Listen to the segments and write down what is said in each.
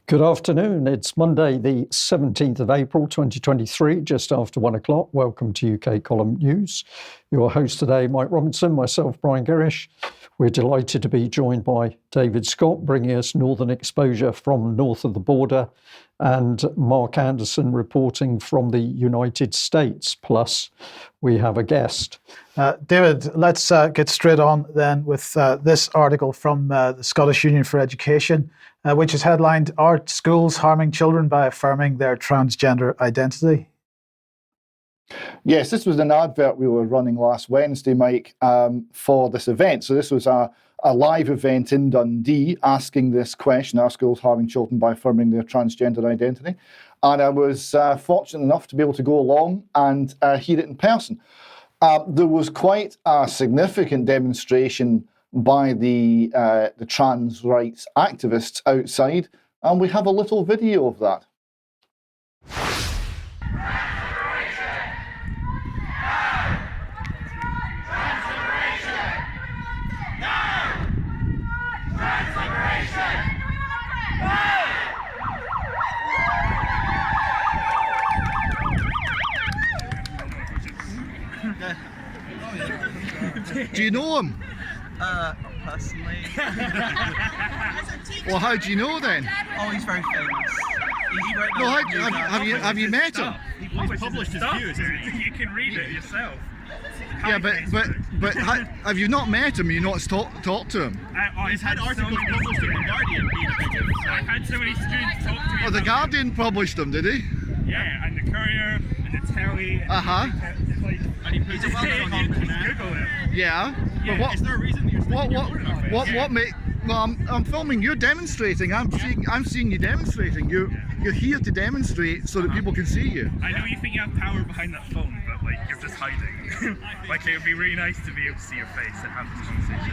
Good afternoon. It's Monday, the 17th of April, 2023, just after 1 o'clock. Welcome to UK Column News. Your host today, Mike Robinson, myself, Brian Gerrish. We're delighted to be joined by David Scott, bringing us northern exposure from north of the border, and Mark Anderson reporting from the United States. Plus, we have a guest. David, let's get straight on then with this article from the Scottish Union for Education, which is headlined, "Are Schools Harming Children by Affirming Their Transgender Identity?" Yes, this was an advert we were running last Wednesday, Mike, for this event. So this was a live event in Dundee asking this question, are schools harming children by affirming their transgender identity? And I was fortunate enough to be able to go along and hear it in person. There was quite a significant demonstration by the trans rights activists outside, and we have a little video of that. Do you know him? Not personally. Well, how do you know then? Oh, he's very famous. He's right No, now. have you met him? He published his views. You can read it yourself. Yeah, but have you not met him? You not talked to him? He's had articles published in the Guardian being a bit. I've had so many students talk to me. Oh, the Guardian published him, did he? Yeah, and the Courier and the Telly. And he puts his name on Google it. Yeah. Yeah, But is there a reason that you're sticking what make? Well, I'm filming. You're demonstrating. I'm seeing you demonstrating. You're here to demonstrate so that people can see you. I know you think you have power behind that phone, but like you're just hiding. Like it would be really nice to be able to see your face and have this conversation.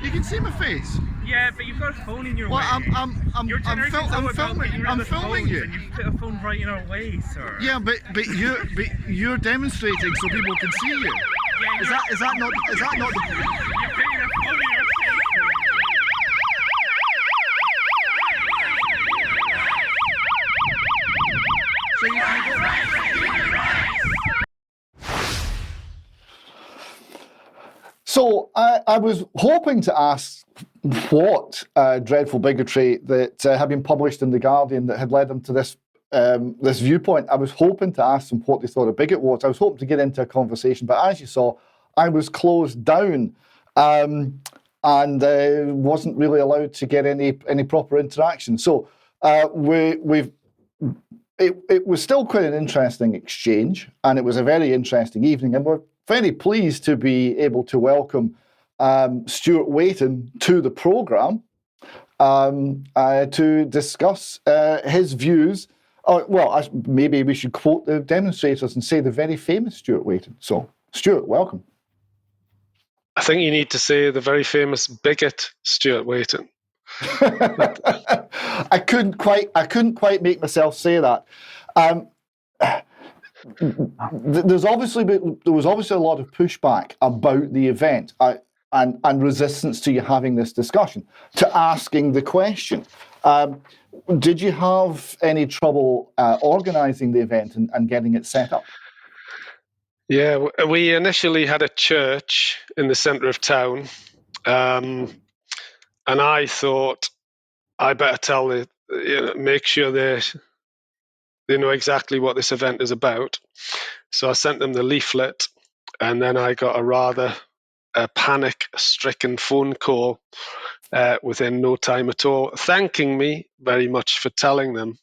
You can see my face. Yeah, but you've got a phone in your way. I'm filming you. And you put a phone right in our way, sir. Yeah, but you're demonstrating so people can see you. Yeah, Is that not the? you're putting a phone in your face. So you So I was hoping to ask what dreadful bigotry that had been published in The Guardian that had led them to this this viewpoint. I was hoping to ask them what they thought a bigot was. I was hoping to get into a conversation, but as you saw, I was closed down and wasn't really allowed to get any proper interaction. So it was still quite an interesting exchange, and it was a very interesting evening, and we're very pleased to be able to welcome Stuart Waiton to the programme to discuss his views. Maybe we should quote the demonstrators and say the very famous Stuart Waiton. So, Stuart, welcome. I think you need to say the very famous bigot Stuart Waiton. I couldn't quite make myself say that. There was obviously a lot of pushback about the event and resistance to you having this discussion, to asking the question. Did you have any trouble organising the event and getting it set up? Yeah, we initially had a church in the centre of town, and I thought I better make sure they know exactly what this event is about. So I sent them the leaflet, and then I got a rather panic-stricken phone call within no time at all, thanking me very much for telling them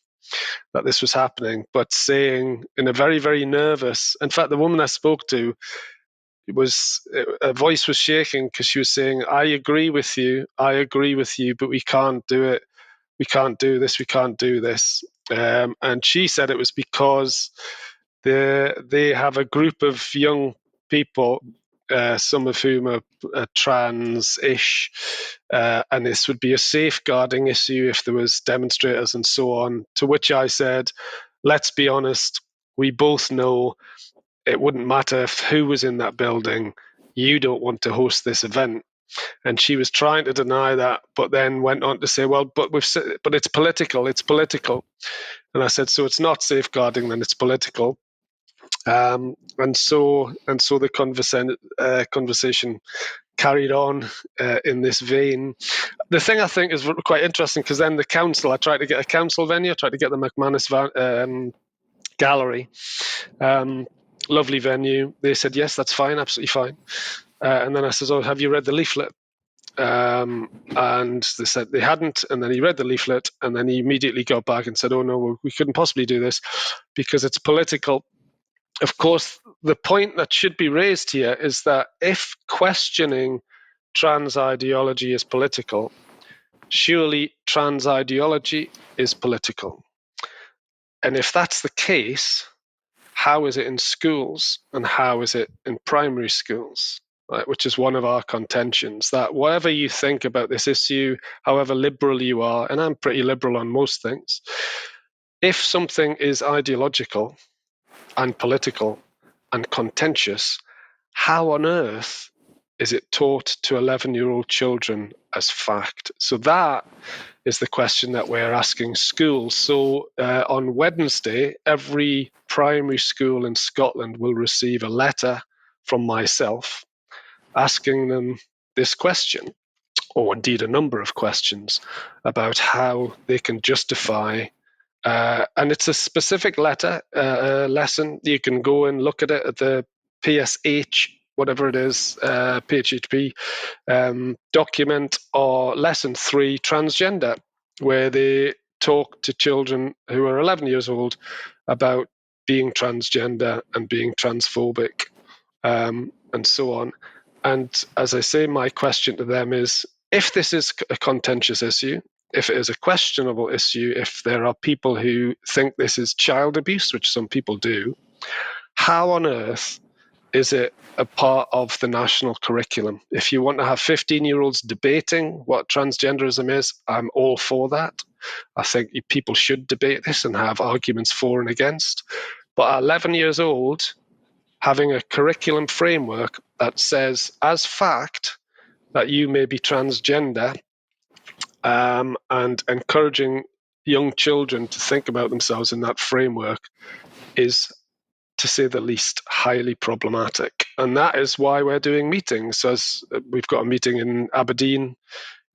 that this was happening, but saying in a very, very nervous, in fact, the woman I spoke to, her voice was shaking because she was saying, I agree with you, but we can't do it. We can't do this. We can't do this. And she said it was because they have a group of young people, some of whom are trans-ish, and this would be a safeguarding issue if there was demonstrators and so on, to which I said, let's be honest, we both know it wouldn't matter who was in that building. You don't want to host this event. And she was trying to deny that, but then went on to say, well, but it's political. It's political. And I said, so it's not safeguarding, then it's political. And so the conversation carried on in this vein. The thing I think is quite interesting, because then the council, I tried to get a council venue, I tried to get the McManus gallery. Lovely venue. They said, yes, that's fine, absolutely fine. And then I said, oh, have you read the leaflet? And they said they hadn't. And then he read the leaflet, and then he immediately got back and said, oh, no, we couldn't possibly do this because it's political. Of course, the point that should be raised here is that if questioning trans ideology is political, surely trans ideology is political. And if that's the case, how is it in schools and how is it in primary schools? Right, which is one of our contentions, that whatever you think about this issue, however liberal you are, and I'm pretty liberal on most things, if something is ideological and political and contentious, how on earth is it taught to 11-year-old children as fact? So that is the question that we're asking schools. So on Wednesday, every primary school in Scotland will receive a letter from myself asking them this question, or indeed a number of questions, about how they can justify. And it's a specific letter, lesson. You can go and look at it at the PSH, whatever it is, PHP document, or lesson 3, transgender, where they talk to children who are 11 years old about being transgender and being transphobic, and so on. And as I say, my question to them is, if this is a contentious issue, if it is a questionable issue, if there are people who think this is child abuse, which some people do, how on earth is it a part of the national curriculum? If you want to have 15-year-olds debating what transgenderism is, I'm all for that. I think people should debate this and have arguments for and against. But at 11 years old, having a curriculum framework that says as fact that you may be transgender, and encouraging young children to think about themselves in that framework is, to say the least, highly problematic. And that is why we're doing meetings. As we've got a meeting in Aberdeen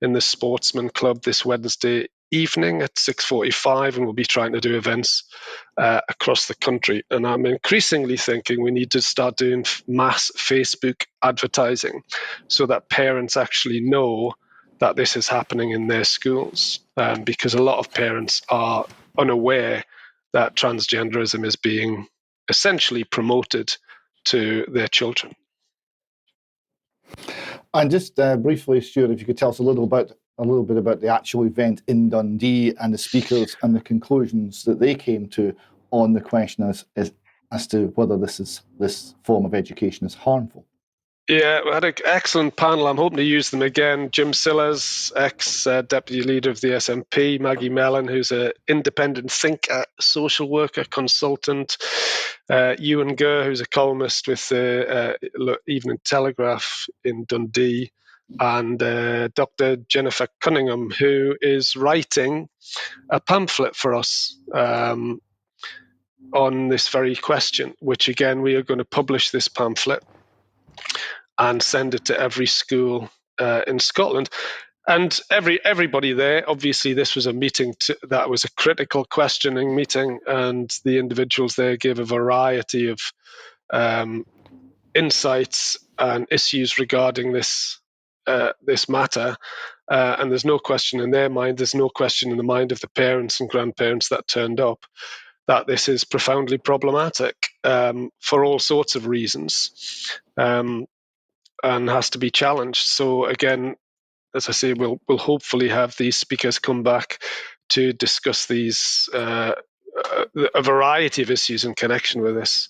in the Sportsman Club this Wednesday evening at 6:45, and we'll be trying to do events across the country. And I'm increasingly thinking we need to start doing mass Facebook advertising so that parents actually know that this is happening in their schools, because a lot of parents are unaware that transgenderism is being essentially promoted to their children. And just briefly, Stuart, if you could tell us a little bit about the actual event in Dundee and the speakers and the conclusions that they came to on the question as to whether this form of education is harmful. Yeah, we had an excellent panel. I'm hoping to use them again. Jim Sillars, ex-deputy leader of the SNP, Maggie Mellon, who's an independent thinker, social worker, consultant, Ewan Gurr, who's a columnist with the Evening Telegraph in Dundee, and Dr. Jennifer Cunningham, who is writing a pamphlet for us on this very question, which again, we are going to publish this pamphlet and send it to every school in Scotland. And everybody there, obviously this was a meeting that was a critical questioning meeting, and the individuals there gave a variety of insights and issues regarding this matter. And there's no question in their mind, there's no question in the mind of the parents and grandparents that turned up, that this is profoundly problematic for all sorts of reasons. And has to be challenged. So again, as I say, we'll hopefully have these speakers come back to discuss these a variety of issues in connection with this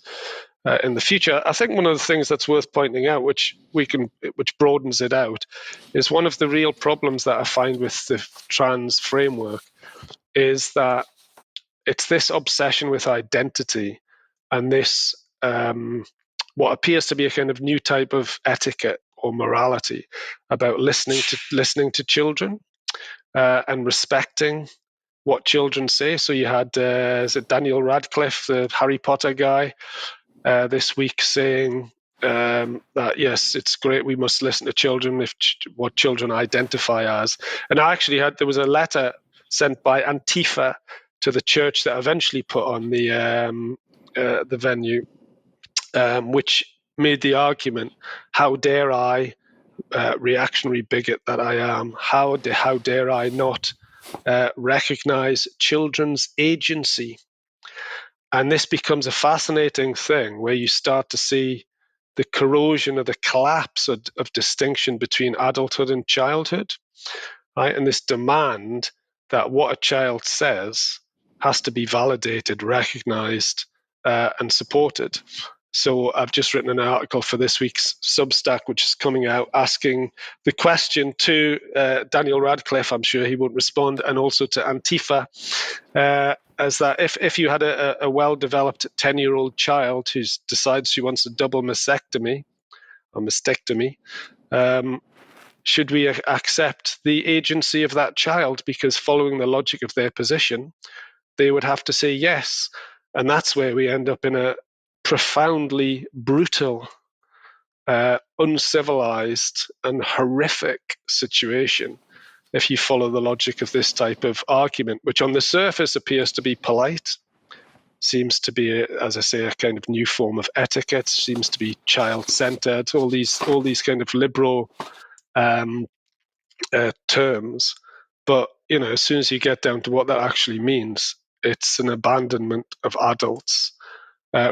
in the future. I think one of the things that's worth pointing out, which broadens it out, is one of the real problems that I find with the trans framework is that it's this obsession with identity and this what appears to be a kind of new type of etiquette or morality about listening to children and respecting what children say. So you had is it Daniel Radcliffe, the Harry Potter guy, this week saying that yes, it's great, we must listen to children if what children identify as. And there was a letter sent by Antifa to the church that eventually put on the venue, which made the argument, how dare I, reactionary bigot that I am, how dare I not recognize children's agency? And this becomes a fascinating thing where you start to see the corrosion of the collapse of distinction between adulthood and childhood, right? And this demand that what a child says has to be validated, recognized, and supported. So I've just written an article for this week's Substack, which is coming out, asking the question to Daniel Radcliffe, I'm sure he won't respond, and also to Antifa, as that if you had a well-developed 10-year-old child who decides she wants a double mastectomy, should we accept the agency of that child? Because following the logic of their position, they would have to say yes. And that's where we end up in a profoundly brutal, uncivilized, and horrific situation if you follow the logic of this type of argument, which on the surface appears to be polite, seems to be, as I say, a kind of new form of etiquette, seems to be child-centered, all these kind of liberal terms. But, as soon as you get down to what that actually means, it's an abandonment of adults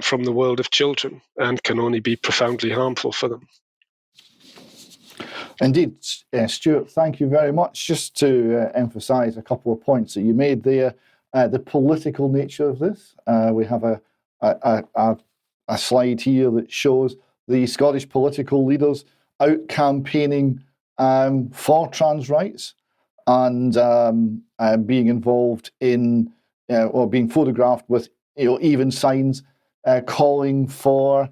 from the world of children and can only be profoundly harmful for them. Indeed, Stuart, thank you very much. Just to emphasise a couple of points that you made there, the political nature of this. We have a slide here that shows the Scottish political leaders out campaigning for trans rights and being involved in or being photographed with even signs calling for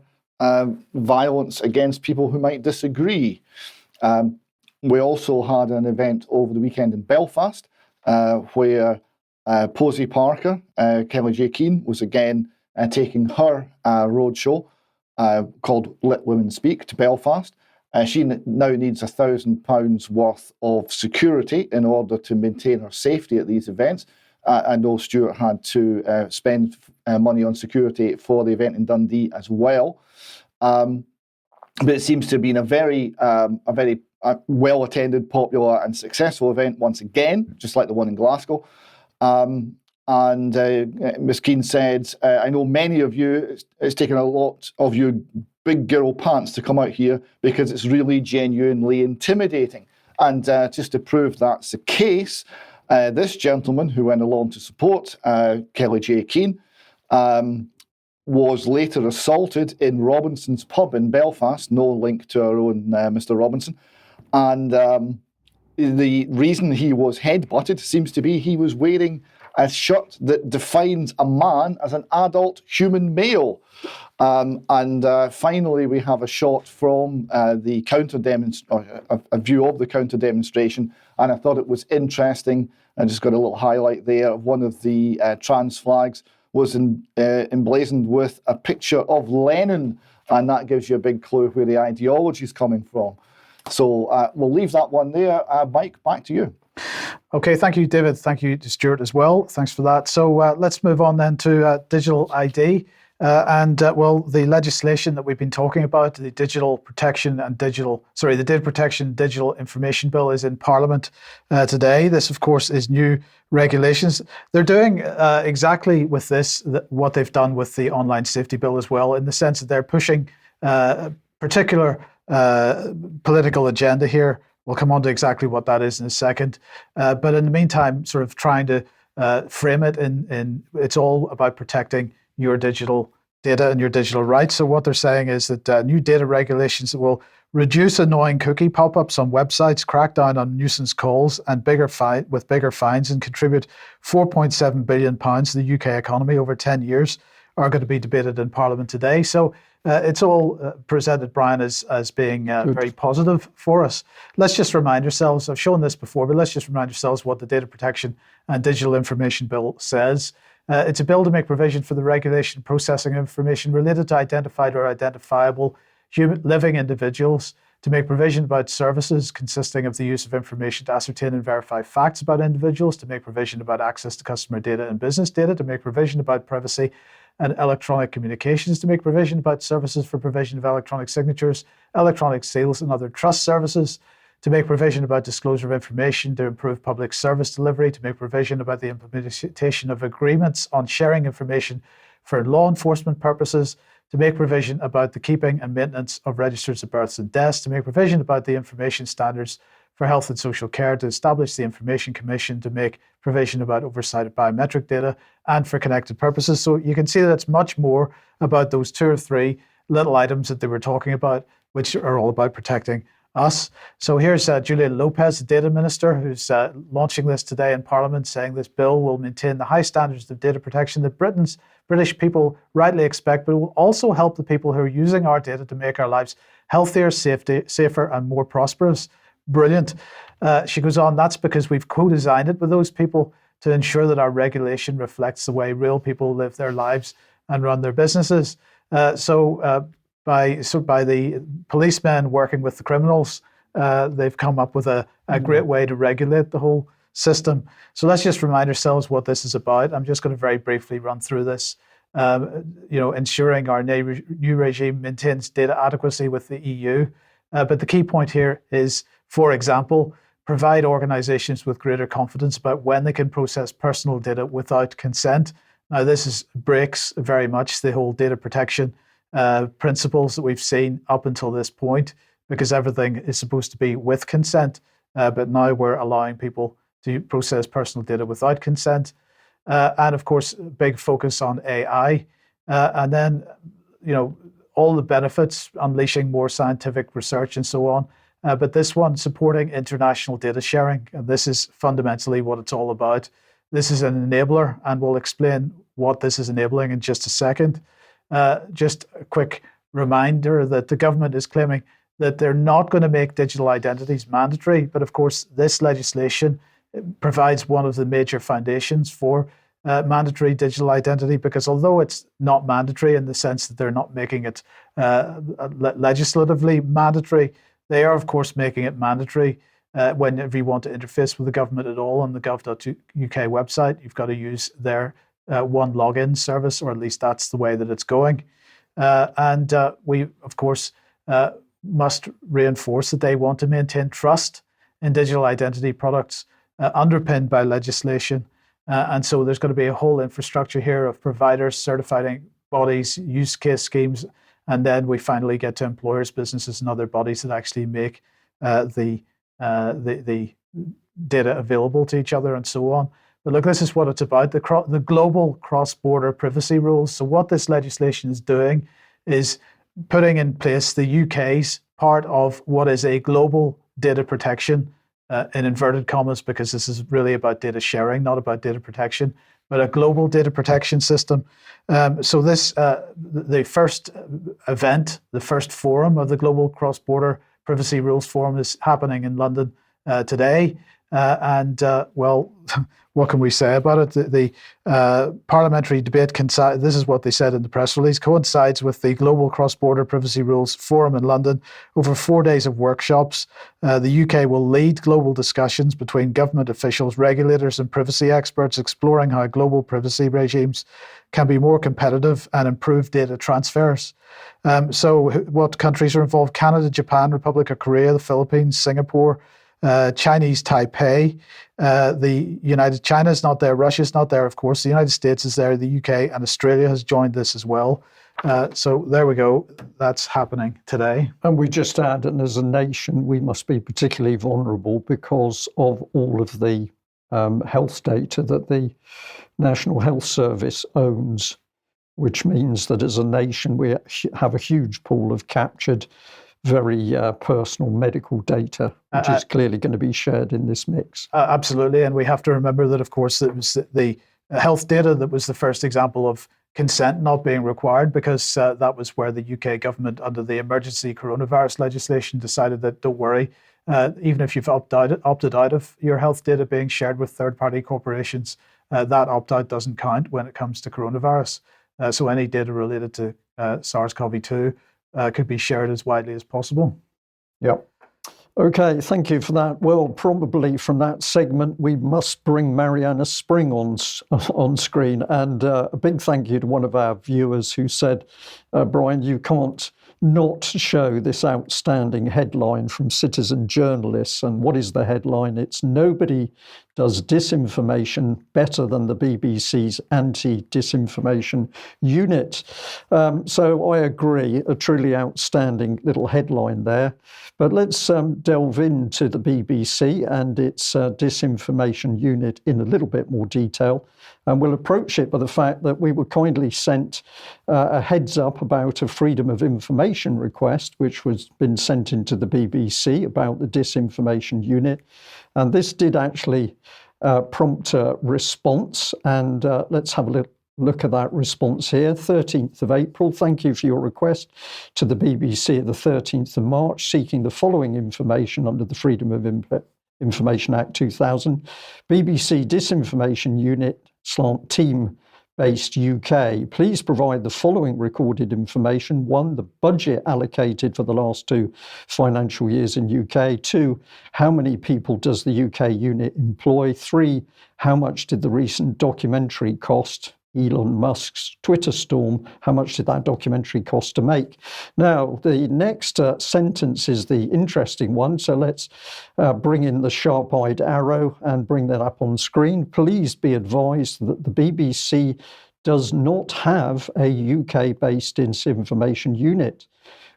violence against people who might disagree. We also had an event over the weekend in Belfast where Posey Parker, Kelly J. Keane, was again taking her roadshow called Let Women Speak to Belfast. She now needs £1,000 worth of security in order to maintain her safety at these events. I know Stuart had to spend money on security for the event in Dundee as well. But it seems to have been a very well-attended, popular and successful event once again, just like the one in Glasgow. And Ms. Keane said, I know many of you, it's taken a lot of you big girl pants to come out here because it's really genuinely intimidating. And just to prove that's the case, this gentleman who went along to support Kelly J. Keane was later assaulted in Robinson's pub in Belfast, no link to our own Mr. Robinson. And the reason he was headbutted seems to be he was wearing a shirt that defines a man as an adult human male. Finally, we have a shot from the a view of the counter demonstration, and I thought it was interesting. I just got a little highlight there of one of the trans flags was emblazoned with a picture of Lenin, and that gives you a big clue where the ideology is coming from. So we'll leave that one there. Mike, back to you. Okay, thank you, David. Thank you to Stuart as well. Thanks for that. So let's move on then to digital ID. The legislation that we've been talking about, the Data Protection Digital Information Bill is in Parliament today. This, of course, is new regulations. They're doing exactly with this what they've done with the Online Safety Bill as well, in the sense that they're pushing a particular political agenda here. We'll come on to exactly what that is in a second. But in the meantime, sort of trying to frame it in it's all about protecting your digital data and your digital rights. So what they're saying is that new data regulations that will reduce annoying cookie pop-ups on websites, crack down on nuisance calls, and bigger fines, and contribute £4.7 billion to the UK economy over 10 years are going to be debated in Parliament today. So it's all presented, Brian, as being very positive for us. Let's just remind ourselves, I've shown this before, but let's just remind ourselves what the Data Protection and Digital Information Bill says. It's a bill to make provision for the regulation and processing of information related to identified or identifiable living individuals, to make provision about services consisting of the use of information to ascertain and verify facts about individuals, to make provision about access to customer data and business data, to make provision about privacy and electronic communications, to make provision about services for provision of electronic signatures, electronic seals, and other trust services, to make provision about disclosure of information to improve public service delivery, to make provision about the implementation of agreements on sharing information for law enforcement purposes, to make provision about the keeping and maintenance of registers of births and deaths, to make provision about the information standards for health and social care, to establish the Information Commission, to make provision about oversight of biometric data, and for connected purposes. So you can see that it's much more about those 2 or 3 little items that they were talking about, which are all about protecting us. So here's Julian Lopez, the data minister, who's launching this today in Parliament, saying this bill will maintain the high standards of data protection that British people rightly expect, but it will also help the people who are using our data to make our lives healthier, safer, and more prosperous. Brilliant. She goes on, that's because we've co-designed it with those people to ensure that our regulation reflects the way real people live their lives and run their businesses. By the policemen working with the criminals, they've come up with a great way to regulate the whole system. So let's just remind ourselves what this is about. I'm just going to very briefly run through this. Ensuring our new regime maintains data adequacy with the EU. But the key point here is, for example, provide organizations with greater confidence about when they can process personal data without consent. Now, this breaks very much the whole data protection principles that we've seen up until this point, because everything is supposed to be with consent, but now we're allowing people to process personal data without consent. And of course, big focus on AI. And then, all the benefits, unleashing more scientific research and so on. But this one, supporting international data sharing. And this is fundamentally what it's all about. This is an enabler, and we'll explain what this is enabling in just a second. Just a quick reminder that the government is claiming that they're not going to make digital identities mandatory. But of course, this legislation provides one of the major foundations for mandatory digital identity, because although it's not mandatory in the sense that they're not making it legislatively mandatory, they are, of course, making it mandatory whenever you want to interface with the government at all on the gov.uk website. You've got to use their one login service, or at least that's the way that it's going. And we, of course, must reinforce that they want to maintain trust in digital identity products underpinned by legislation. And so there's going to be a whole infrastructure here of providers, certifying bodies, use case schemes, and then we finally get to employers, businesses, and other bodies that actually make the data available to each other and so on. But look, this is what it's about, the global cross-border privacy rules. So what this legislation is doing is putting in place the UK's part of what is a global data protection, in inverted commas, because this is really about data sharing, not about data protection, but a global data protection system. So this, the first event, the first forum of the Global Cross-Border Privacy Rules Forum is happening in London today. Well, what can we say about it? The parliamentary debate, this is what they said in the press release, coincides with the Global Cross-Border Privacy Rules Forum in London. Over 4 days of workshops, the UK will lead global discussions between government officials, regulators, and privacy experts, exploring how global privacy regimes can be more competitive and improve data transfers. So what countries are involved? Canada, Japan, Republic of Korea, the Philippines, Singapore, Chinese Taipei, China's not there, Russia's not there, of course, the United States is there, the UK and Australia has joined this as well. So there we go, that's happening today. And we just add, and as a nation, we must be particularly vulnerable because of all of the health data that the National Health Service owns, which means that as a nation, we have a huge pool of captured very personal medical data, which is clearly going to be shared in this mix. Absolutely, and we have to remember that, of course, it was the health data that was the first example of consent not being required, because that was where the UK government, under the emergency coronavirus legislation, decided that don't worry, even if you've opted out of your health data being shared with third-party corporations, that opt-out doesn't count when it comes to coronavirus. So any data related to SARS-CoV-2 could be shared as widely as possible. Yep. Okay, thank you for that. Well, probably from that segment, we must bring Mariana Spring on screen. And a big thank you to one of our viewers who said, Brian, you can't not show this outstanding headline from Citizen Journalists. And what is the headline? It's "Nobody does disinformation better than the BBC's anti-disinformation unit." So I agree, a truly outstanding little headline there. But let's delve into the BBC and its disinformation unit in a little bit more detail. And we'll approach it by the fact that we were kindly sent a heads up about a freedom of information request, which was been sent into the BBC about the disinformation unit. And this did actually prompt a response. And let's have a look at that response here. 13th of April, thank you for your request to the BBC of the 13th of March, seeking the following information under the Freedom of Information Act 2000. BBC Disinformation Unit /Team based UK. Please provide the following recorded information. 1, the budget allocated for the last 2 financial years in UK. 2, how many people does the UK unit employ? 3, how much did the recent documentary cost? Elon Musk's Twitter storm, how much did that documentary cost to make? Now, the next sentence is the interesting one, so let's bring in the sharp-eyed arrow and bring that up on screen. Please be advised that the BBC does not have a UK-based disinformation unit.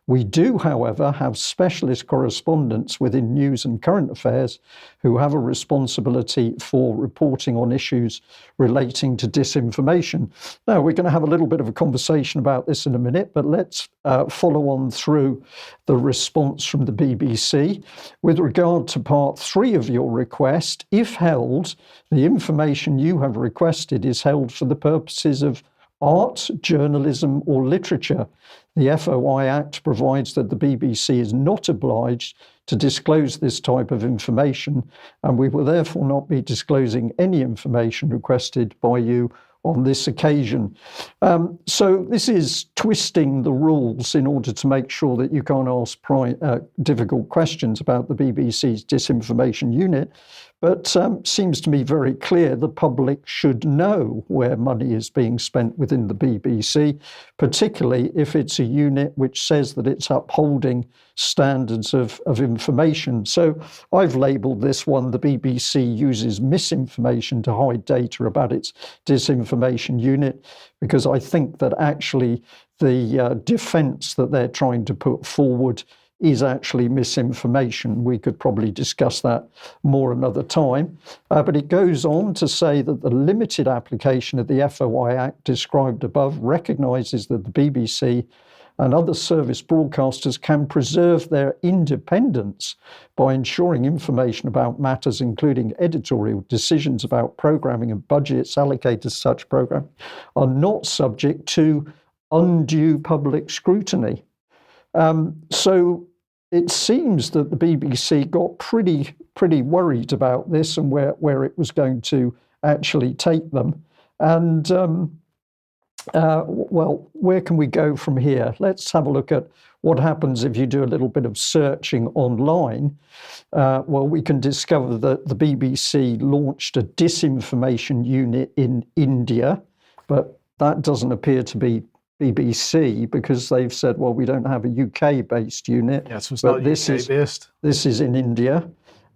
We do, however, have specialist correspondents within news and current affairs who have a responsibility for reporting on issues relating to disinformation. Now, we're going to have a little bit of a conversation about this in a minute, but let's follow on through the response from the BBC. With regard to part 3 of your request, if held, the information you have requested is held for the purposes of art, journalism, or literature. The FOI Act provides that the BBC is not obliged to disclose this type of information, and we will therefore not be disclosing any information requested by you on this occasion. So this is twisting the rules in order to make sure that you can't ask difficult questions about the BBC's disinformation unit, but seems to me very clear the public should know where money is being spent within the BBC, particularly if it's a unit which says that it's upholding standards of information. So I've labelled this one, the BBC uses misinformation to hide data about its disinformation unit, because I think that actually the defence that they're trying to put forward is actually misinformation. We could probably discuss that more another time. But it goes on to say that the limited application of the FOI Act described above recognises that the BBC and other service broadcasters can preserve their independence by ensuring information about matters including editorial decisions about programming and budgets allocated to such programming are not subject to undue public scrutiny. So it seems that the BBC got pretty worried about this and where it was going to actually take them. And well, where can we go from here? Let's have a look at what happens if you do a little bit of searching online. Well, we can discover that the BBC launched a disinformation unit in India, but that doesn't appear to be BBC, because they've said, well, we don't have a UK-based unit. Yes, it's not UK-based. This is in India.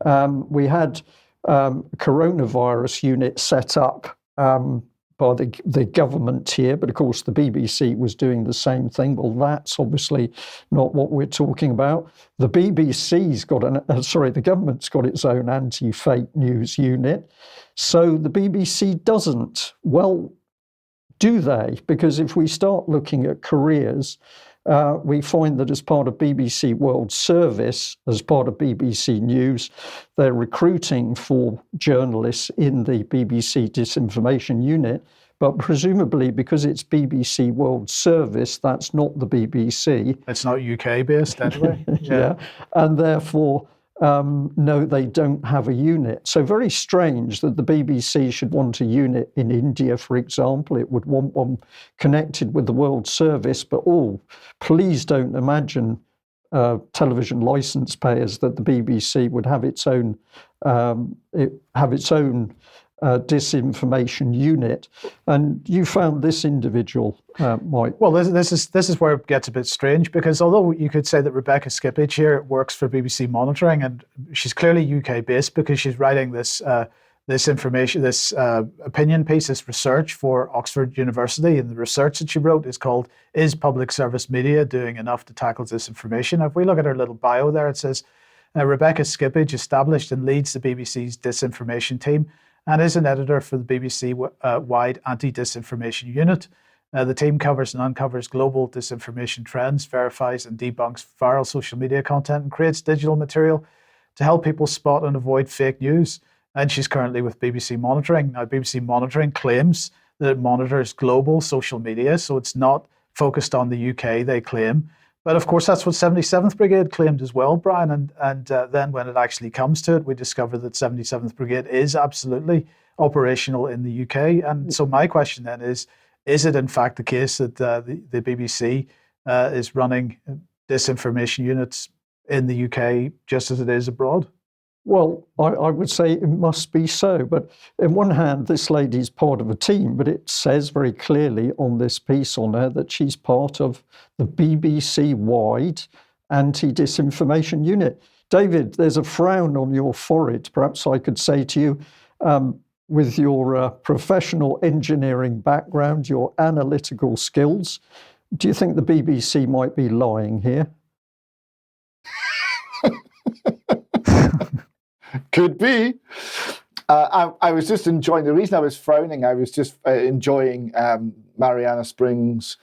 We had coronavirus unit set up by the government here, but of course the BBC was doing the same thing. Well, that's obviously not what we're talking about. The BBC's got the government's got its own anti-fake news unit. So the BBC doesn't. Well, do they? Because if we start looking at careers, we find that as part of BBC World Service, as part of BBC News, they're recruiting for journalists in the BBC Disinformation Unit, but presumably because it's BBC World Service, that's not the BBC. It's not UK based anyway. Yeah. And therefore, no, they don't have a unit. So very strange that the BBC should want a unit in India, for example. It would want one connected with the World Service, but please don't imagine television license payers that the BBC would have its own disinformation unit. And you found this individual, Mike. Well, this is where it gets a bit strange, because although you could say that Rebecca Skippage here works for BBC Monitoring, and she's clearly UK based because she's writing this opinion piece, this research for Oxford University, and the research that she wrote is called "Is Public Service Media Doing Enough to Tackle Disinformation?" If we look at her little bio there, it says Rebecca Skippage established and leads the BBC's disinformation team and is an editor for the BBC-wide anti-disinformation unit. The team covers and uncovers global disinformation trends, verifies and debunks viral social media content, and creates digital material to help people spot and avoid fake news. And she's currently with BBC Monitoring. Now, BBC Monitoring claims that it monitors global social media, so it's not focused on the UK, they claim. But of course, that's what 77th Brigade claimed as well, Brian. And then when it actually comes to it, we discover that 77th Brigade is absolutely operational in the UK. And so my question then is it in fact the case that the BBC is running disinformation units in the UK just as it is abroad? Well, I would say it must be so. But on one hand, this lady's part of a team, but it says very clearly on this piece on her that she's part of the BBC-wide anti-disinformation unit. David, there's a frown on your forehead. Perhaps I could say to you, with your professional engineering background, your analytical skills, do you think the BBC might be lying here? Could be. I was just enjoying, the reason I was frowning, I was just enjoying Mariana Spring's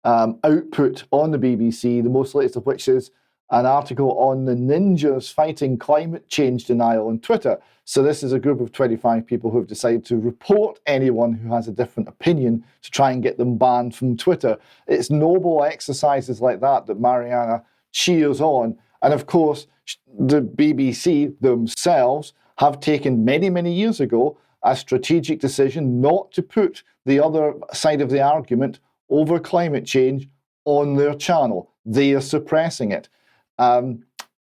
output on the BBC, the most latest of which is an article on the ninjas fighting climate change denial on Twitter. So this is a group of 25 people who have decided to report anyone who has a different opinion to try and get them banned from Twitter. It's noble exercises like that Mariana cheers on. And of course, the BBC themselves have taken many, many years ago a strategic decision not to put the other side of the argument over climate change on their channel. They are suppressing it.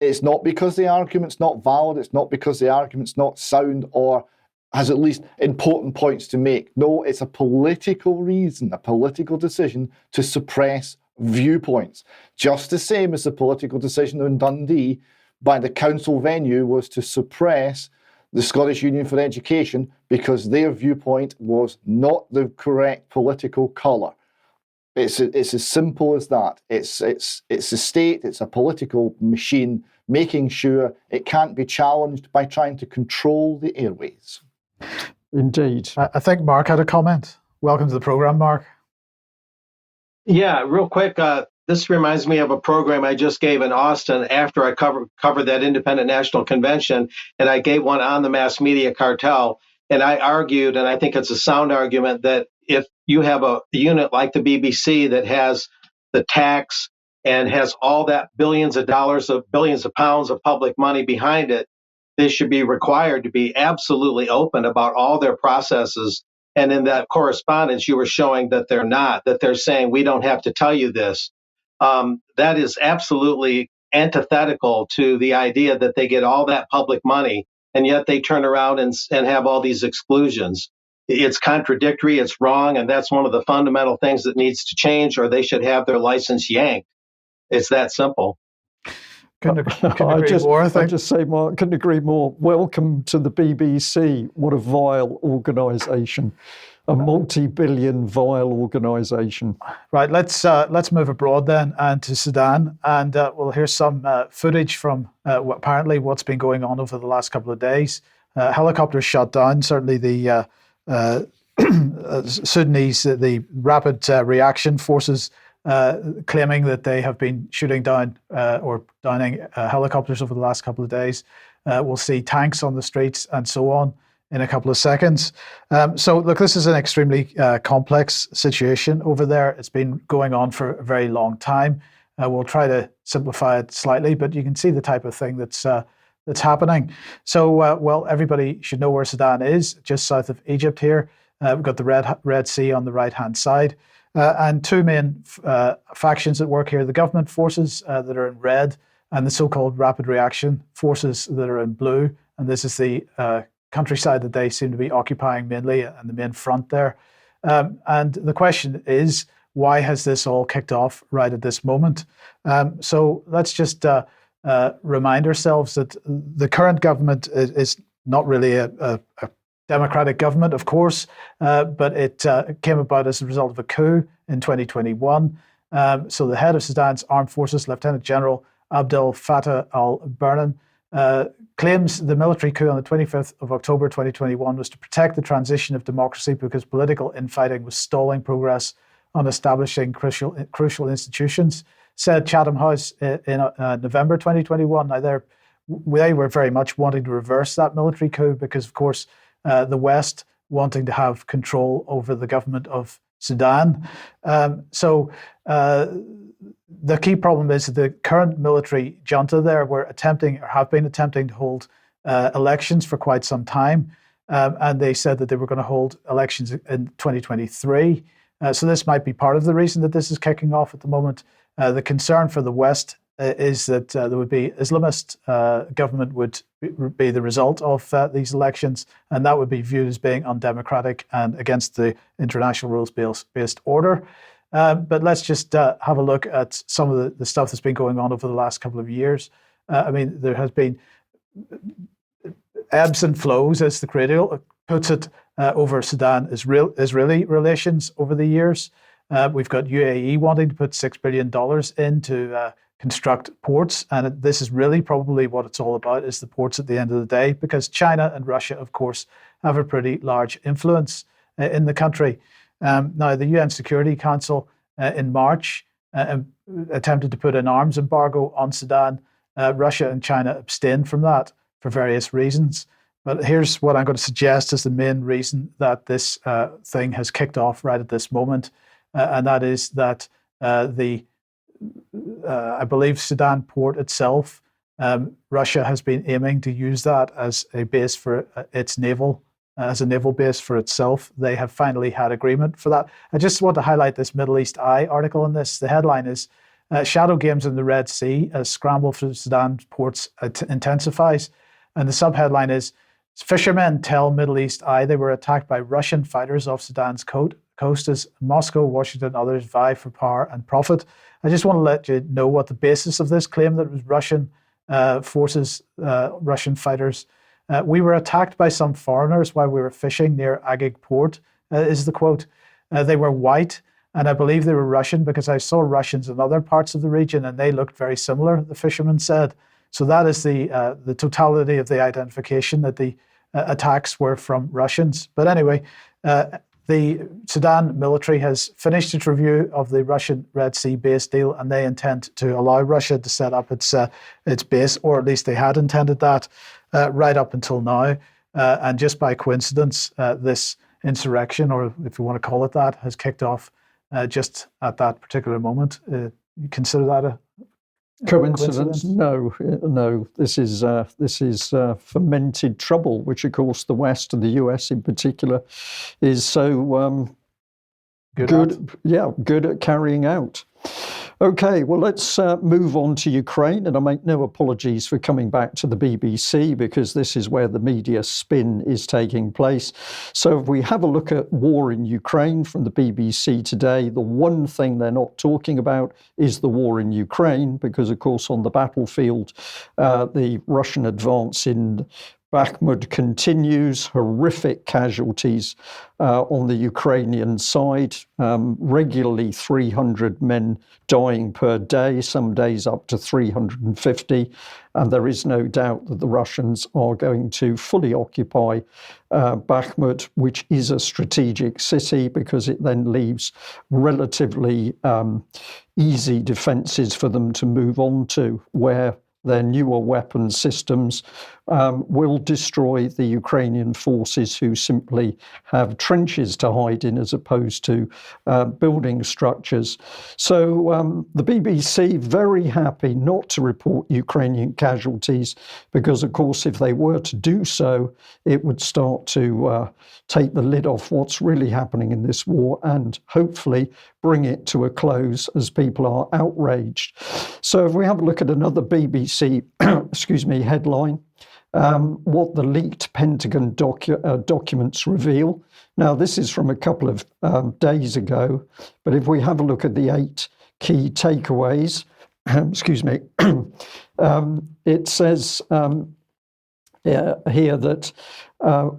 It's not because the argument's not valid, it's not because the argument's not sound or has at least important points to make. No, it's a political reason, a political decision to suppress viewpoints. Just the same as the political decision in Dundee by the council venue was to suppress the Scottish Union for Education because their viewpoint was not the correct political colour. It's as simple as that. It's a state, it's a political machine making sure it can't be challenged by trying to control the airways. Indeed. I think Mark had a comment. Welcome to the programme, Mark. Yeah, real quick. This reminds me of a program I just gave in Austin after I covered that Independent National Convention, and I gave one on the mass media cartel. And I argued, and I think it's a sound argument, that if you have a unit like the BBC that has the tax and has all that billions of pounds of public money behind it, they should be required to be absolutely open about all their processes. And in that correspondence, you were showing that they're not, that they're saying, we don't have to tell you this. That is absolutely antithetical to the idea that they get all that public money, and yet they turn around and have all these exclusions. It's contradictory, it's wrong, and that's one of the fundamental things that needs to change, or they should have their license yanked. It's that simple. Couldn't agree more, I think. I just say, Mark, couldn't agree more. Welcome to the BBC. What a vile organisation. A multi-billion vile organisation. Right, let's move abroad then and to Sudan, and we'll hear some footage from apparently what's been going on over the last couple of days. Helicopters shot down. Certainly the Sudanese, the rapid reaction forces, claiming that they have been shooting down or downing helicopters over the last couple of days. We'll see tanks on the streets and so on in a couple of seconds. So look, this is an extremely complex situation over there. It's been going on for a very long time. We'll try to simplify it slightly, but you can see the type of thing that's happening. So, well, everybody should know where Sudan is, just south of Egypt here. We've got the Red Sea on the right-hand side. And two main factions at work here, the government forces that are in red and the so-called rapid reaction forces that are in blue. And this is the countryside that they seem to be occupying mainly and the main front there. And the question is, why has this all kicked off right at this moment? So let's just remind ourselves that the current government is not really a democratic government, of course, but it came about as a result of a coup in 2021. So the head of Sudan's armed forces, Lieutenant General Abdel Fattah al-Burhan, claims the military coup on the 25th of October 2021 was to protect the transition of democracy because political infighting was stalling progress on establishing crucial institutions, said Chatham House in November 2021. Now, they were very much wanting to reverse that military coup because, of course, the West wanting to have control over the government of Sudan. So the key problem is that the current military junta there have been attempting to hold elections for quite some time. And they said that they were going to hold elections in 2023. So this might be part of the reason that this is kicking off at the moment. The concern for the West is that there would be Islamist government would be the result of these elections, and that would be viewed as being undemocratic and against the international rules-based order. But let's just have a look at some of the stuff that's been going on over the last couple of years. I mean, there has been ebbs and flows, as the Cradle puts it, over Sudan-Israeli relations over the years. We've got UAE wanting to put $6 billion in to construct ports, and this is really probably what it's all about, is the ports at the end of the day, because China and Russia, of course, have a pretty large influence in the country. Now, the UN Security Council in March attempted to put an arms embargo on Sudan. Russia and China abstained from that for various reasons. But here's what I'm going to suggest is the main reason that this thing has kicked off right at this moment, and that is that I believe Sudan port itself, Russia has been aiming to use that as a base for its naval base for itself. They have finally had agreement for that. I just want to highlight this Middle East Eye article on this. The headline is Shadow Games in the Red Sea as Scramble for Sudan ports intensifies. And the subheadline is Fishermen tell Middle East Eye they were attacked by Russian fighters off Sudan's coast as Moscow, Washington, and others vie for power and profit. I just want to let you know what the basis of this claim that it was Russian forces, Russian fighters. We were attacked by some foreigners while we were fishing near Agig port, is the quote. They were white, and I believe they were Russian because I saw Russians in other parts of the region and they looked very similar, the fisherman said. So that is the totality of the identification, that the attacks were from Russians. But anyway, the Sudan military has finished its review of the Russian Red Sea base deal, and they intend to allow Russia to set up its base, or at least they had intended that right up until now. And just by coincidence, this insurrection, or if you want to call it that, has kicked off just at that particular moment. You consider that a coincidence? No. This is fermented trouble, which of course the West and the US in particular is so good at carrying out. Okay, well, let's move on to Ukraine, and I make no apologies for coming back to the BBC because this is where the media spin is taking place. So if we have a look at war in Ukraine from the BBC today, the one thing they're not talking about is the war in Ukraine because, of course, on the battlefield, the Russian advance in Bakhmut continues, horrific casualties on the Ukrainian side, regularly 300 men dying per day, some days up to 350. And there is no doubt that the Russians are going to fully occupy Bakhmut, which is a strategic city because it then leaves relatively easy defenses for them to move on to, where their newer weapon systems will destroy the Ukrainian forces who simply have trenches to hide in as opposed to building structures. So the BBC very happy not to report Ukrainian casualties because, of course, if they were to do so, it would start to take the lid off what's really happening in this war and hopefully bring it to a close as people are outraged. So if we have a look at another BBC headline, what the leaked Pentagon documents reveal. Now, this is from a couple of days ago, but if we have a look at the 8 key takeaways, it says here that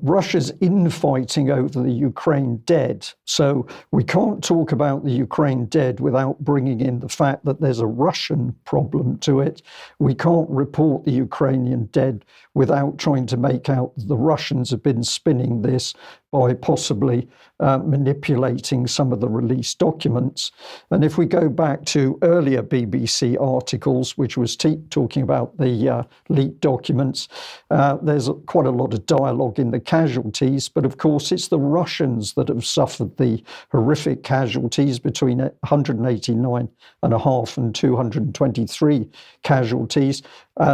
Russia's infighting over the Ukraine dead. So we can't talk about the Ukraine dead without bringing in the fact that there's a Russian problem to it. We can't report the Ukrainian dead without trying to make out that the Russians have been spinning this by possibly manipulating some of the released documents. And if we go back to earlier BBC articles, which was talking about the leaked documents, there's quite a lot of dialogue in the casualties, but of course it's the Russians that have suffered the horrific casualties, between 189 and a half and 223 casualties.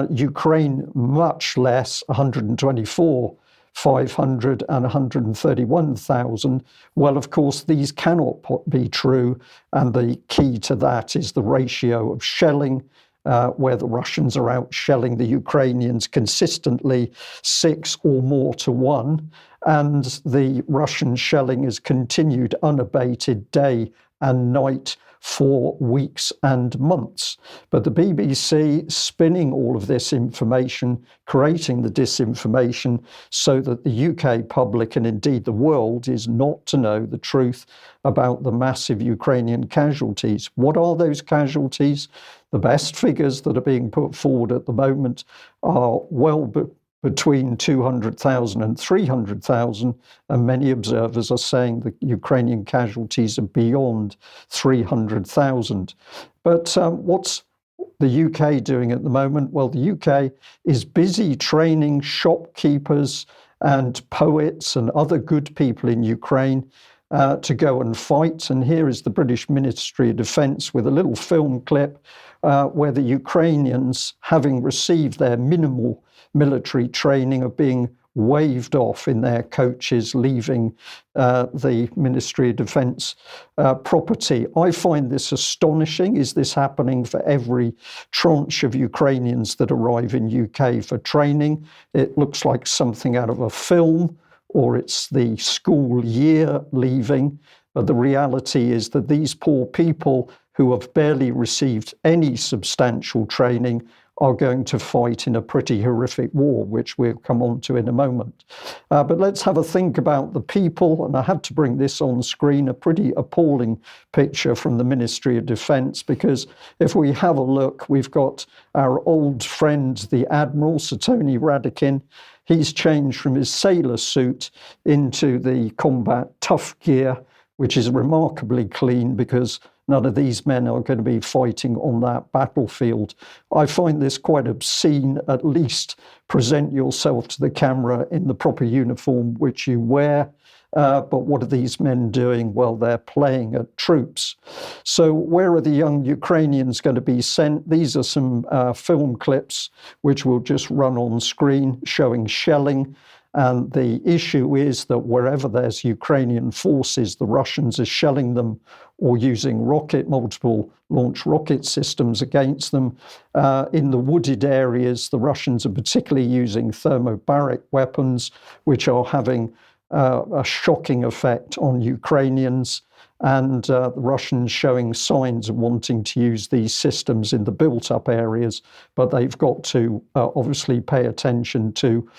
Ukraine much less, 124. 500 and 131,000. Well, of course, these cannot be true. And the key to that is the ratio of shelling, where the Russians are out shelling the Ukrainians consistently 6 or more to 1. And the Russian shelling has continued unabated day and night for weeks and months. But the BBC spinning all of this information, creating the disinformation so that the UK public and indeed the world is not to know the truth about the massive Ukrainian casualties. What are those casualties? The best figures that are being put forward at the moment are between 200,000 and 300,000, and many observers are saying the Ukrainian casualties are beyond 300,000. But what's the UK doing at the moment? Well, the UK is busy training shopkeepers and poets and other good people in Ukraine to go and fight. And here is the British Ministry of Defence with a little film clip where the Ukrainians, having received their minimal military training, are being waved off in their coaches, leaving the Ministry of Defence property. I find this astonishing. Is this happening for every tranche of Ukrainians that arrive in UK for training? It looks like something out of a film, or it's the school year leaving. But the reality is that these poor people who have barely received any substantial training are going to fight in a pretty horrific war, which we'll come on to in a moment. But let's have a think about the people, and I have to bring this on screen, a pretty appalling picture from the Ministry of Defence, because if we have a look, we've got our old friend, the Admiral, Sir Tony Radakin. He's changed from his sailor suit into the combat tough gear, which is remarkably clean because none of these men are going to be fighting on that battlefield. I find this quite obscene. At least present yourself to the camera in the proper uniform which you wear. But what are these men doing? Well, they're playing at troops. So where are the young Ukrainians going to be sent? These are some film clips which will just run on screen showing shelling. And the issue is that wherever there's Ukrainian forces, the Russians are shelling them or using multiple launch rocket systems against them. In the wooded areas, the Russians are particularly using thermobaric weapons, which are having a shocking effect on Ukrainians. And the Russians showing signs of wanting to use these systems in the built-up areas, but they've got to obviously pay attention to